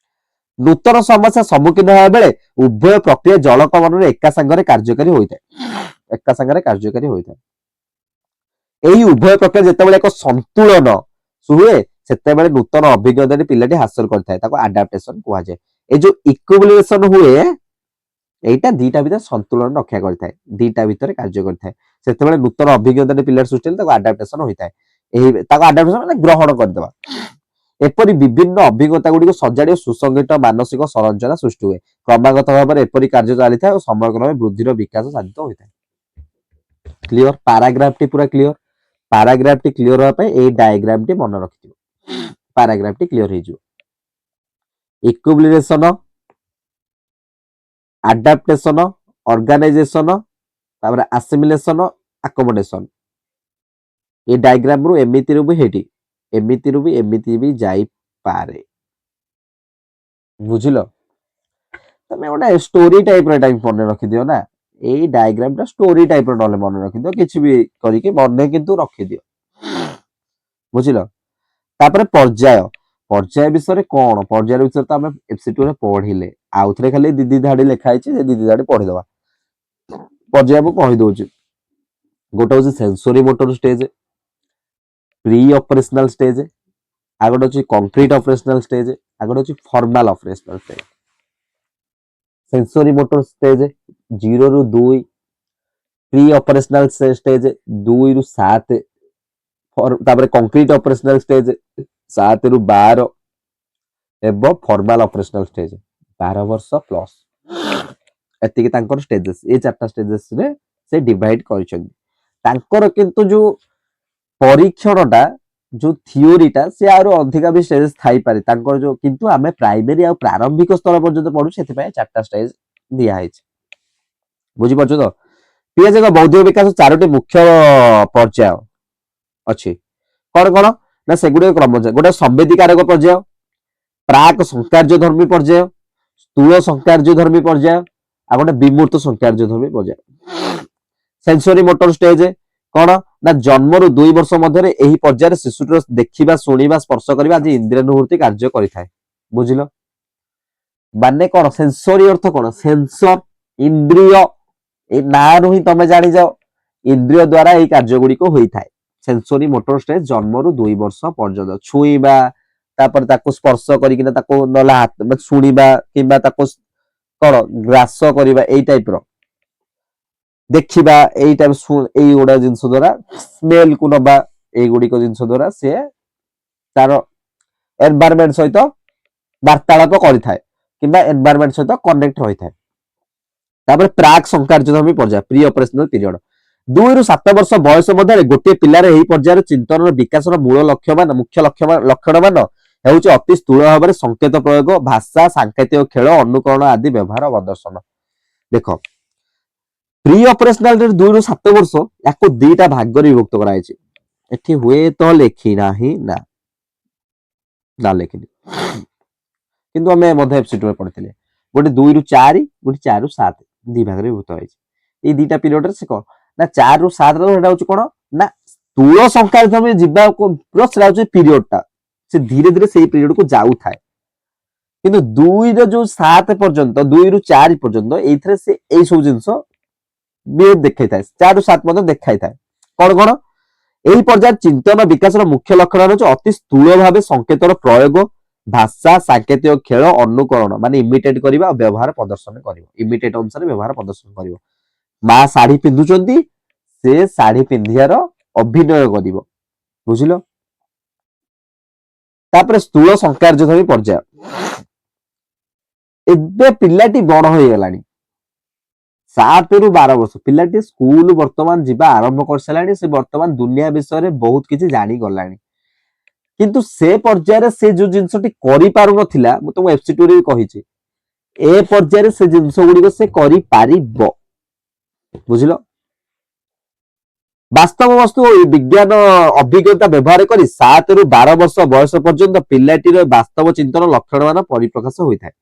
S1: ନୂତନ ସମସ୍ୟା ସମ୍ମୁଖୀନ ହେବା ବେଳେ ଉଭୟ ପ୍ରକ୍ରିୟା ଜଳକ ମନରେ ଏକା ସାଙ୍ଗରେ କାର୍ଯ୍ୟକାରୀ ହୋଇଥାଏ, ଏକା ସାଙ୍ଗରେ କାର୍ଯ୍ୟକାରୀ ହୋଇଥାଏ। ଏହି ଉଭୟ ପ୍ରକ୍ରିୟା ଯେତେବେଳେ ଏକ ସନ୍ତୁଳନ ହୁଏ ସେତେବେଳେ ନୂତନ ଅଭିଜ୍ଞତାଟି ପିଲାଟି ହାସଲ କରିଥାଏ, ତାକୁ ଆଡାପ୍ଟେସନ କୁହାଯାଏ। ଏଇ ଯୋଉ ଇକ୍ୟୁବୁଲେସନ ହୁଏ এইটা ଦିଟା ଭିତରେ ସନ୍ତୁଳନ ରକ୍ଷା କରିଥାଏ, ଦିଟା ଭିତରେ କାର୍ଯ୍ୟ କରିଥାଏ। ସେତେବେଳେ ନୂତନ ଅଭିଜ୍ଞତାଟି ପିଲାର ସୃଷ୍ଟି ହେଲେ ତାକୁ ଆଡାପ୍ଟେସନ ହୋଇଥାଏ। ଏହି ତାକୁ ଆଡାପ୍ଟେସନ ମାନେ ଗ୍ରହଣ କରିଦେବା। ଏପରି ବିଭିନ୍ନ ଅଭିଜ୍ଞତା ଗୁଡିକୁ ସଜାଡି ଓ ସୁସଂଗଠିତ ମାନସିକ ସଂରଚନା ସୃଷ୍ଟି ହୁଏ। କ୍ରମାଗତ ଭାବରେ ଏପରି କାର୍ଯ୍ୟ ଚାଲିଥାଏ ଓ ସମୟକ୍ରମେ ବୃଦ୍ଧିର ବିକାଶ ସାଧିତ ହୋଇଥାଏ। କ୍ଲିୟର? ପାରାଗ୍ରାଫଟି ପୁରା କ୍ଲିୟର। ପାରାଗ୍ରାଫଟି କ୍ଲିୟର ହେବା ପାଇଁ ଏଇ ଡାଇଗ୍ରାମଟି ମନେ ରଖିଥିବ, ପାରାଗ୍ରାଫଟି କ୍ଲିୟର ହେଇଯିବ। ଇକ୍ୟୁବୁଲେସନ, ଆଡାପ୍ଟେସନ, ଅର୍ଗାନାଇଜେସନ, ତାପରେ ଆସିମିଲେସନ, ଆକୋମୋଡେସନ। ଏ ଡାଇଗ୍ରାମ ରୁ ଏମିତିରୁ ବି ହେଇଠି, ଏମିତିରୁ ବି ଏମିତି ବି ଯାଇପାରେ। ବୁଝିଲ? ତମେ ଗୋଟେ ଷ୍ଟୋରି ଟାଇପ ର ଏଟା ମନେ ରଖିଦିଅ ନା, ଏଇ ଡାଇଗ୍ରାମ ଟା ଷ୍ଟୋରି ଟାଇପ ର ନହେଲେ ମନେ ରଖିଦିଅ, କିଛି ବି କରିକି ମନେ କିନ୍ତୁ ରଖିଦିଅ। ବୁଝିଲ? ତାପରେ ପର୍ଯ୍ୟାୟ, ପର୍ଯ୍ୟାୟ ବିଷୟରେ କଣ, ପର୍ଯ୍ୟାୟ ବିଷୟରେ ତ ଆମେ ଏଫସିଟ୍ୟୁ ରେ ପଢିଲେ, ଆଉଥରେ ଖାଲି ଦି ଧାଡି ଲେଖା ହେଇଛି, ସେ ଦି ଧାଡି ପଢିଦବା। ପର୍ଯ୍ୟାୟ ମୁଁ କହିଦଉଛି। ଗୋଟେ ହଉଛି sensory motor stage, pre operational stage, ଆଉ ଗୋଟେ ଅଛି କଂକ୍ରିଟ ଅପରେସନାଲ ଷ୍ଟେଜ, ଆଉ ଗୋଟେ ଅଛି formal operational stage. Sensory motor stage 0 ରୁ 2, ପ୍ରି ଅପରେସନାଲ ଷ୍ଟେଜ 2 ରୁ 7, ତାପରେ କଂକ୍ରିଟ ଅପରେସନାଲ ଷ୍ଟେଜ 7 ରୁ 12 ଏବଂ ଫର୍ମାଲ ଅପରେସନାଲ ଷ୍ଟେଜ 12 ବର୍ଷ ପ୍ଲସ। ଏତିକି ତାଙ୍କର ଷ୍ଟେଜେସ୍, ଏ ଚାରିଟା ଷ୍ଟେଜେସ୍ ରେ ସେ ଡିଭାଇଡ କରିଛନ୍ତି। ତାଙ୍କର କିନ୍ତୁ ଯୋଉ ପରୀକ୍ଷଣଟା, ଯୋଉ ଥିଓରିଟା, ସେ ଆହୁରି ଅଧିକା ବି ଷ୍ଟେଜେସ୍ ଥାଇପାରେ ତାଙ୍କର ଯୋଉ, କିନ୍ତୁ ଆମେ ପ୍ରାଇମେରୀ ଆଉ ପ୍ରାରମ୍ଭିକ ସ୍ତର ପର୍ଯ୍ୟନ୍ତ ପଢୁଛୁ, ସେଥିପାଇଁ 4ଟା ଷ୍ଟେଜ ଦିଆହେଇଛି। ବୁଝିପାରୁଛ ତ? ପିଆଜର ବୌଦ୍ଧିକ ବିକାଶ 4ଟି ମୁଖ୍ୟ ପର୍ଯ୍ୟାୟ ଅଛି। କଣ କଣ ନା ସେଗୁଡିକ କ୍ରମ, ଗୋଟେ ସମ୍ବେଦୀକାରକ ପର୍ଯ୍ୟାୟ, ପ୍ରାକ୍ ସଂକାର୍ଯ୍ୟ ଧର୍ମୀ ପର୍ଯ୍ୟାୟ, ସ୍ଥୂଳ ସଂକାର୍ଯ୍ୟ ଧର୍ମୀ ପର୍ଯ୍ୟାୟ, ଆଉ ଗୋଟେ ବିମୂର୍ତ୍ତ ସଂକାର୍ଯ୍ୟ ଧର୍ମୀ ପର୍ଯ୍ୟାୟ। ସେନ୍ସୋରି ମୋଟର ଷ୍ଟେଜ କଣ ନା ଜନ୍ମରୁ 2 ବର୍ଷ ମଧ୍ୟରେ ଏହି ପର୍ଯ୍ୟାୟରେ ଶିଶୁଟିର ଦେଖିବା, ଶୁଣିବା, ସ୍ପର୍ଶ କରିବା ଆଦି ଇନ୍ଦ୍ରିୟାନୁଭୂତି କାର୍ଯ୍ୟ କରିଥାଏ। ବୁଝିଲ? ମାନେ କଣ, ସେନ୍ସୋରି ଅର୍ଥ କଣ, ସେନ୍ସର, ଇନ୍ଦ୍ରିୟ। এই ନାଁରୁ ହିଁ ତମେ ଜାଣିଯାଅ, ଇନ୍ଦ୍ରିୟ ଦ୍ୱାରା এই କାର୍ଯ୍ୟ ଗୁଡିକ ହୋଇଥାଏ। ସେନ୍ସୋରି ମୋଟର ଷ୍ଟେଜ ଜନ୍ମରୁ 2 ବର୍ଷ ପର୍ଯ୍ୟନ୍ତ, ଛୁଇଁବା, ତାପରେ ତାକୁ ସ୍ପର୍ଶ କରିକିନା ତାକୁ ନହେଲେ ହାତ ଶୁଣିବା, କିମ୍ବା ତାକୁ କଣ ଗ୍ରାସ କରିବା, ଏଇ ଟାଇପ ର ଦେଖିବା, ଏଇ ଟାଇପ ଏଇଗୁଡା ଜିନିଷ ଦ୍ୱାରା ସ୍ମେଲ କୁ ନବା, এইଗୁଡିକ ଜିନିଷ ଦ୍ୱାରା ସେ ତାର ଏନଭାୟରମେଣ୍ଟ ସହିତ ବାର୍ତ୍ତାଳାପ କରିଥାଏ କିମ୍ବା ଏନଭାୟରମେଣ୍ଟ ସହିତ କନେକ୍ଟ ରହିଥାଏ। ତାପରେ ପ୍ରାକ୍ ସଂକାର୍ଯ୍ୟଧର୍ମୀ ପର୍ଯ୍ୟାୟ, ପ୍ରି ଅପରେସନାଲ ପିରିୟଡ 2 ରୁ 7 ବର୍ଷ ବୟସ ମଧ୍ୟରେ ଗୋଟିଏ ପିଲାର ଏହି ପର୍ଯ୍ୟାୟରେ ଚିନ୍ତନର ବିକାଶର ମୂଳ ଲକ୍ଷ୍ୟମାନ, ମୁଖ୍ୟ ଲକ୍ଷଣମାନ ହେଉଛି ଅତି ସ୍ଥୂଳ ଭାବରେ ସଂକେତ ପ୍ରୟୋଗ, ଭାଷା, ସାଂକେତିକ ଖେଳ, ଅନୁକରଣ ଆଦି ବ୍ୟବହାର ପ୍ରଦର୍ଶନ। ଦେଖ, ପ୍ରି ଅପରେସନାଲ 2 ରୁ 7 ବର୍ଷ, ୟାକୁ ଦିଟା ଭାଗରେ ବିଭକ୍ତ କରାଯାଇଛି। ଏଠି ହୁଏ ତ ଲେଖି ନାହିଁ ନା, ନା ଲେଖିନି, କିନ୍ତୁ ଆମେ ମଧ୍ୟ ଏଫସିଟ୍ୟୁ ରେ ପଢିଥିଲେ। ଗୋଟେ 2 ରୁ 4, ଗୋଟେ 4 ରୁ 7, ଦି ଭାଗରେ ବିଭକ୍ତ ହୋଇଛି। ଏଇ ଦିଟା ପିରିୟଡରେ ସେ କଣ ନା 4 ରୁ 7 ର ସେଟା ହଉଛି କଣ ନା ସ୍ଥୂଳ ସଂକାର୍ଯ୍ୟ ଯିବା, ସେଟା ହଉଛି ପିରିୟଡଟା, ସେ ଧୀରେ ଧୀରେ ସେଇ ପିରିୟଡକୁ ଯାଉଥାଏ। କିନ୍ତୁ 2 ର ଯୋଉ 7 ପର୍ଯ୍ୟନ୍ତ, 2 ରୁ 4 ପର୍ଯ୍ୟନ୍ତ, ଏଇଥିରେ ସେ ଏଇ ସବୁ ଜିନିଷ ବିହେଭ ଦେଖାଇଥାଏ, 4 ରୁ 7 ମଧ୍ୟ ଦେଖାଇଥାଏ। କଣ କଣ? ଏହି ପର୍ଯ୍ୟାୟରେ ଚିନ୍ତନ ବିକାଶର ମୁଖ୍ୟ ଲକ୍ଷଣ ହେଉଛି ଅତି ସ୍ଥୂଳ ଭାବେ ସଂକେତର ପ୍ରୟୋଗ, ଭାଷା, ସାଙ୍କେତିକ ଖେଳ, ଅନୁକରଣ ମାନେ ଇମିଟେଟ କରିବା ଆଉ ବ୍ୟବହାର ପ୍ରଦର୍ଶନ କରିବ। ଇମିଟେଟ ଅନୁସାରେ ବ୍ୟବହାର ପ୍ରଦର୍ଶନ କରିବ। ମା ଶାଢୀ ପିନ୍ଧୁଛନ୍ତି, ସେ ଶାଢୀ ପିନ୍ଧିବାର ଅଭିନୟ କରିବ। ବୁଝିଲ? ତାପରେ ସ୍ଥୂଳ ସଂକାର୍ଯ୍ୟଧର୍ମୀ ପର୍ଯ୍ୟାୟ। ଏବେ ପିଲାଟି ବଡ ହେଇଗଲାଣି, 7 ରୁ 12 ବର୍ଷ ପିଲାଟି ସ୍କୁଲ ବର୍ତ୍ତମାନ ଯିବା ଆରମ୍ଭ କରିସାରିଲାଣି। ସେ ବର୍ତ୍ତମାନ ଦୁନିଆ ବିଷୟରେ ବହୁତ କିଛି ଜାଣିଗଲାଣି। କିନ୍ତୁ ସେ ପର୍ଯ୍ୟାୟରେ ସେ ଯୋଉ ଜିନିଷଟି କରିପାରୁନଥିଲା, ମୁଁ ତମକୁ FC2 ରେ ବି କହିଛି, ଏ ପର୍ଯ୍ୟାୟରେ ସେ ଜିନିଷ ଗୁଡିକ ସେ କରିପାରିବ। ବୁଝିଲ? ବାସ୍ତବ ବସ୍ତୁ ବିଜ୍ଞାନ ଅଭିଜ୍ଞତା ବ୍ୟବହାର କରି 7 ରୁ 12 ବର୍ଷ ବୟସ ପର୍ଯ୍ୟନ୍ତ ପିଲାଟିର ବାସ୍ତବ ଚିନ୍ତନ ଲକ୍ଷଣ ମାନ ପରିପ୍ରକାଶ ହୋଇଥାଏ।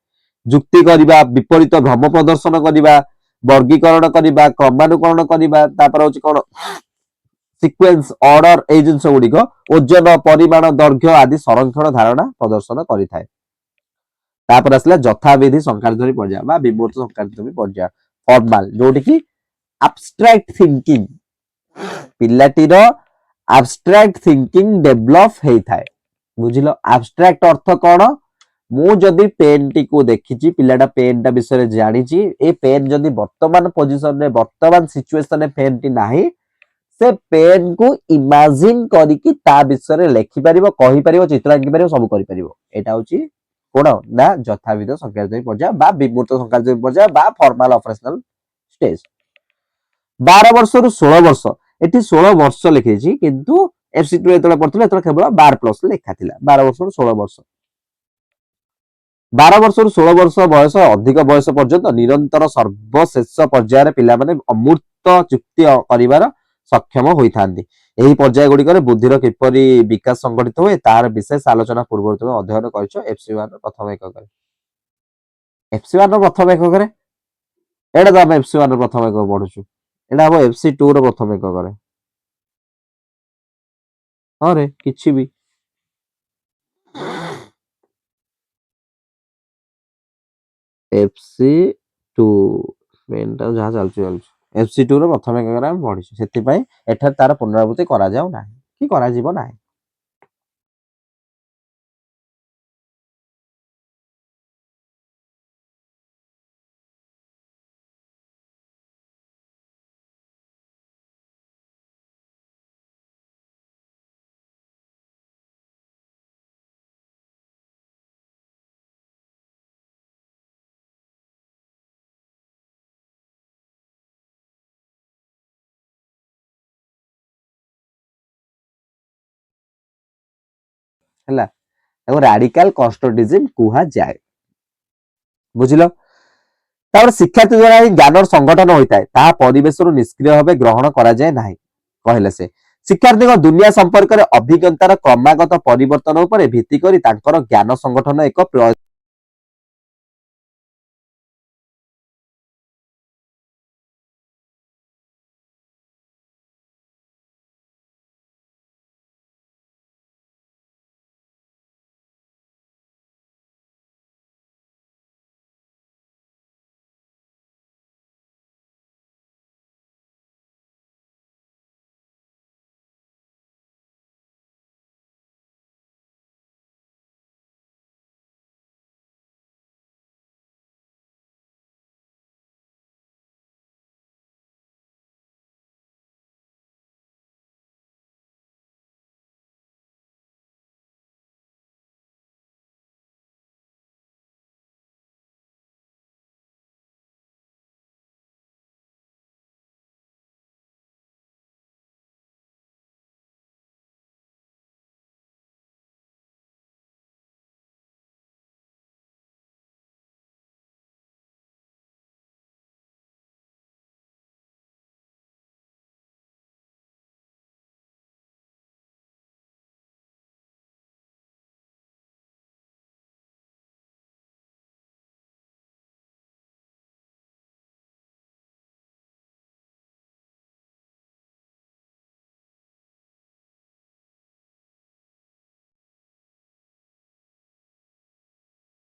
S1: ଯୁକ୍ତି କରିବା, ବିପରୀତ ଭ୍ରମ ପ୍ରଦର୍ଶନ କରିବା, ବର୍ଗୀକରଣ କରିବା, କ୍ରମାନୁକରଣ କରିବା, ତାପରେ ହଉଛି କଣ ସିକ୍ୱେନ୍ସ, ଅର୍ଡର, ଏଇ ଜିନିଷ ଗୁଡିକ ଓଜନ, ପରିମାଣ, ଦୈର୍ଘ୍ୟ ଆଦି ସଂରକ୍ଷଣ ଧାରଣା ପ୍ରଦର୍ଶନ କରିଥାଏ। ତାପରେ ଆସିଲା ଯଥାବିଧି ସଂକାରଧ୍ୱନି ପର୍ଯ୍ୟାୟ ବା ବିମୂର୍ତ୍ତ ସଂକାରଧ୍ୱନି ପର୍ଯ୍ୟାୟ, ଫର୍ମାଲ, ଯୋଉଠି କି ଆବଷ୍ଟ୍ରାକ୍ଟ ଥିଙ୍କିଂ, ପିଲାଟିର ଆବଷ୍ଟ୍ରାକ୍ଟ ଥିଙ୍କିଂ ଡେଭଲପ ହେଇଥାଏ। ବୁଝିଲ? ଆବଷ୍ଟ୍ରାକ୍ଟ ଅର୍ଥ କଣ? ମୁଁ ଯଦି ପେନ୍ টিକୁ ଦେଖିଛି, ପିଲାଟା ପେନ୍ ଟା ବିଷୟରେ ଜାଣିଛି, ଏ ପେନ୍ ଯଦି ବର୍ତ୍ତମାନ ପୋଜିସନରେ, ବର୍ତ୍ତମାନ ସିଚୁଏସନରେ ପେନ୍ ଟି ନାହିଁ, ସେ ପେନ୍ କୁ ଇମାଜିନ କରିକି ତା ବିଷୟରେ ଲେଖିପାରିବ, କହିପାରିବ, ଚିତ୍ର ଆଙ୍କିପାରିବ, ସବୁ କରିପାରିବ। ଏଇଟା ହଉଛି କଣ ନା ଯଥାବିଧ ସଂକାରଧ୍ୱନି ପର୍ଯ୍ୟାୟ ବା ବିମୂର୍ତ୍ତ ସଂକାରଧ୍ୱନି ପର୍ଯ୍ୟାୟ ବା ଫର୍ମାଲ ଅପରେସନାଲ ଷ୍ଟେଜ। 12 ବର୍ଷରୁ 16 ବର୍ଷ, ଏଠି 16 ବର୍ଷ ଲେଖିଛି, କିନ୍ତୁ FC2 ଯେତେବେଳେ ପଢୁଥିଲା ସେତେବେଳେ କେବଳ 12 ପ୍ଲସ ଲେଖା ଥିଲା। 12 ବର୍ଷରୁ 16 ବର୍ଷ। 12 ବର୍ଷରୁ 16 ବର୍ଷ ବୟସ ଅଧିକ ବୟସ ପର୍ଯ୍ୟନ୍ତ ନିରନ୍ତର ସର୍ବଶେଷ ପର୍ଯ୍ୟାୟରେ ପିଲାମାନେ ଅମୂର୍ତ୍ତ ଯୁକ୍ତି କରିବାର ସକ୍ଷମ ହୋଇଥାନ୍ତି। ଏହି ପର୍ଯ୍ୟାୟ ଗୁଡିକରେ ବୁଦ୍ଧିର କିପରି ବିକାଶ ସଂଘଟିତ ହୁଏ ତାହାର ବିଶେଷ ଆଲୋଚନା ପୂର୍ବରୁ ତୁମେ ଅଧ୍ୟୟନ କରିଛ FC1 ର ପ୍ରଥମ ଏକକରେ। FC1 ର ପ୍ରଥମ ଏକକରେ ଏଇଟା ତ ଆମେ FC1 ର ପ୍ରଥମ ଏକକ ପଢୁଛୁ, ଏଇଟା ହବ FC2 ର ପ୍ରଥମ ଏକକରେ। ହଁ ରେ, କିଛି ବି FC2 ପେନଟା ଯାହା ଚାଲୁଛି ଚାଲୁଛି, FC2 ର ପ୍ରଥମ ଏକକରେ ଆମେ ପଢିଛୁ। ସେଥିପାଇଁ ଏଠାରେ ତାର ପୁନରାବୃତ୍ତି କରାଯାଉ ନାହିଁ କି କରାଯିବ ନାହିଁ। ହେଲା, ତାକୁ ରାଡିକାଲ କନଷ୍ଟଟିଜିମ କୁହାଯାଏ। ବୁଝିଲ? ତାପରେ ଶିକ୍ଷାର୍ଥୀ ଦ୍ୱାରା ହିଁ ଜ୍ଞାନର ସଂଗଠନ ହୋଇଥାଏ, ତାହା ପରିବେଶରୁ ନିଷ୍କ୍ରିୟ ଭାବେ ଗ୍ରହଣ କରାଯାଏ ନାହିଁ, କହିଲେ ସେ। ଶିକ୍ଷାର୍ଥୀଙ୍କ ଦୁନିଆ ସମ୍ପର୍କରେ ଅଭିଜ୍ଞତାର କ୍ରମାଗତ ପରିବର୍ତ୍ତନ ଉପରେ ଭିତ୍ତି କରି ତାଙ୍କର ଜ୍ଞାନ ସଂଗଠନ ଏକ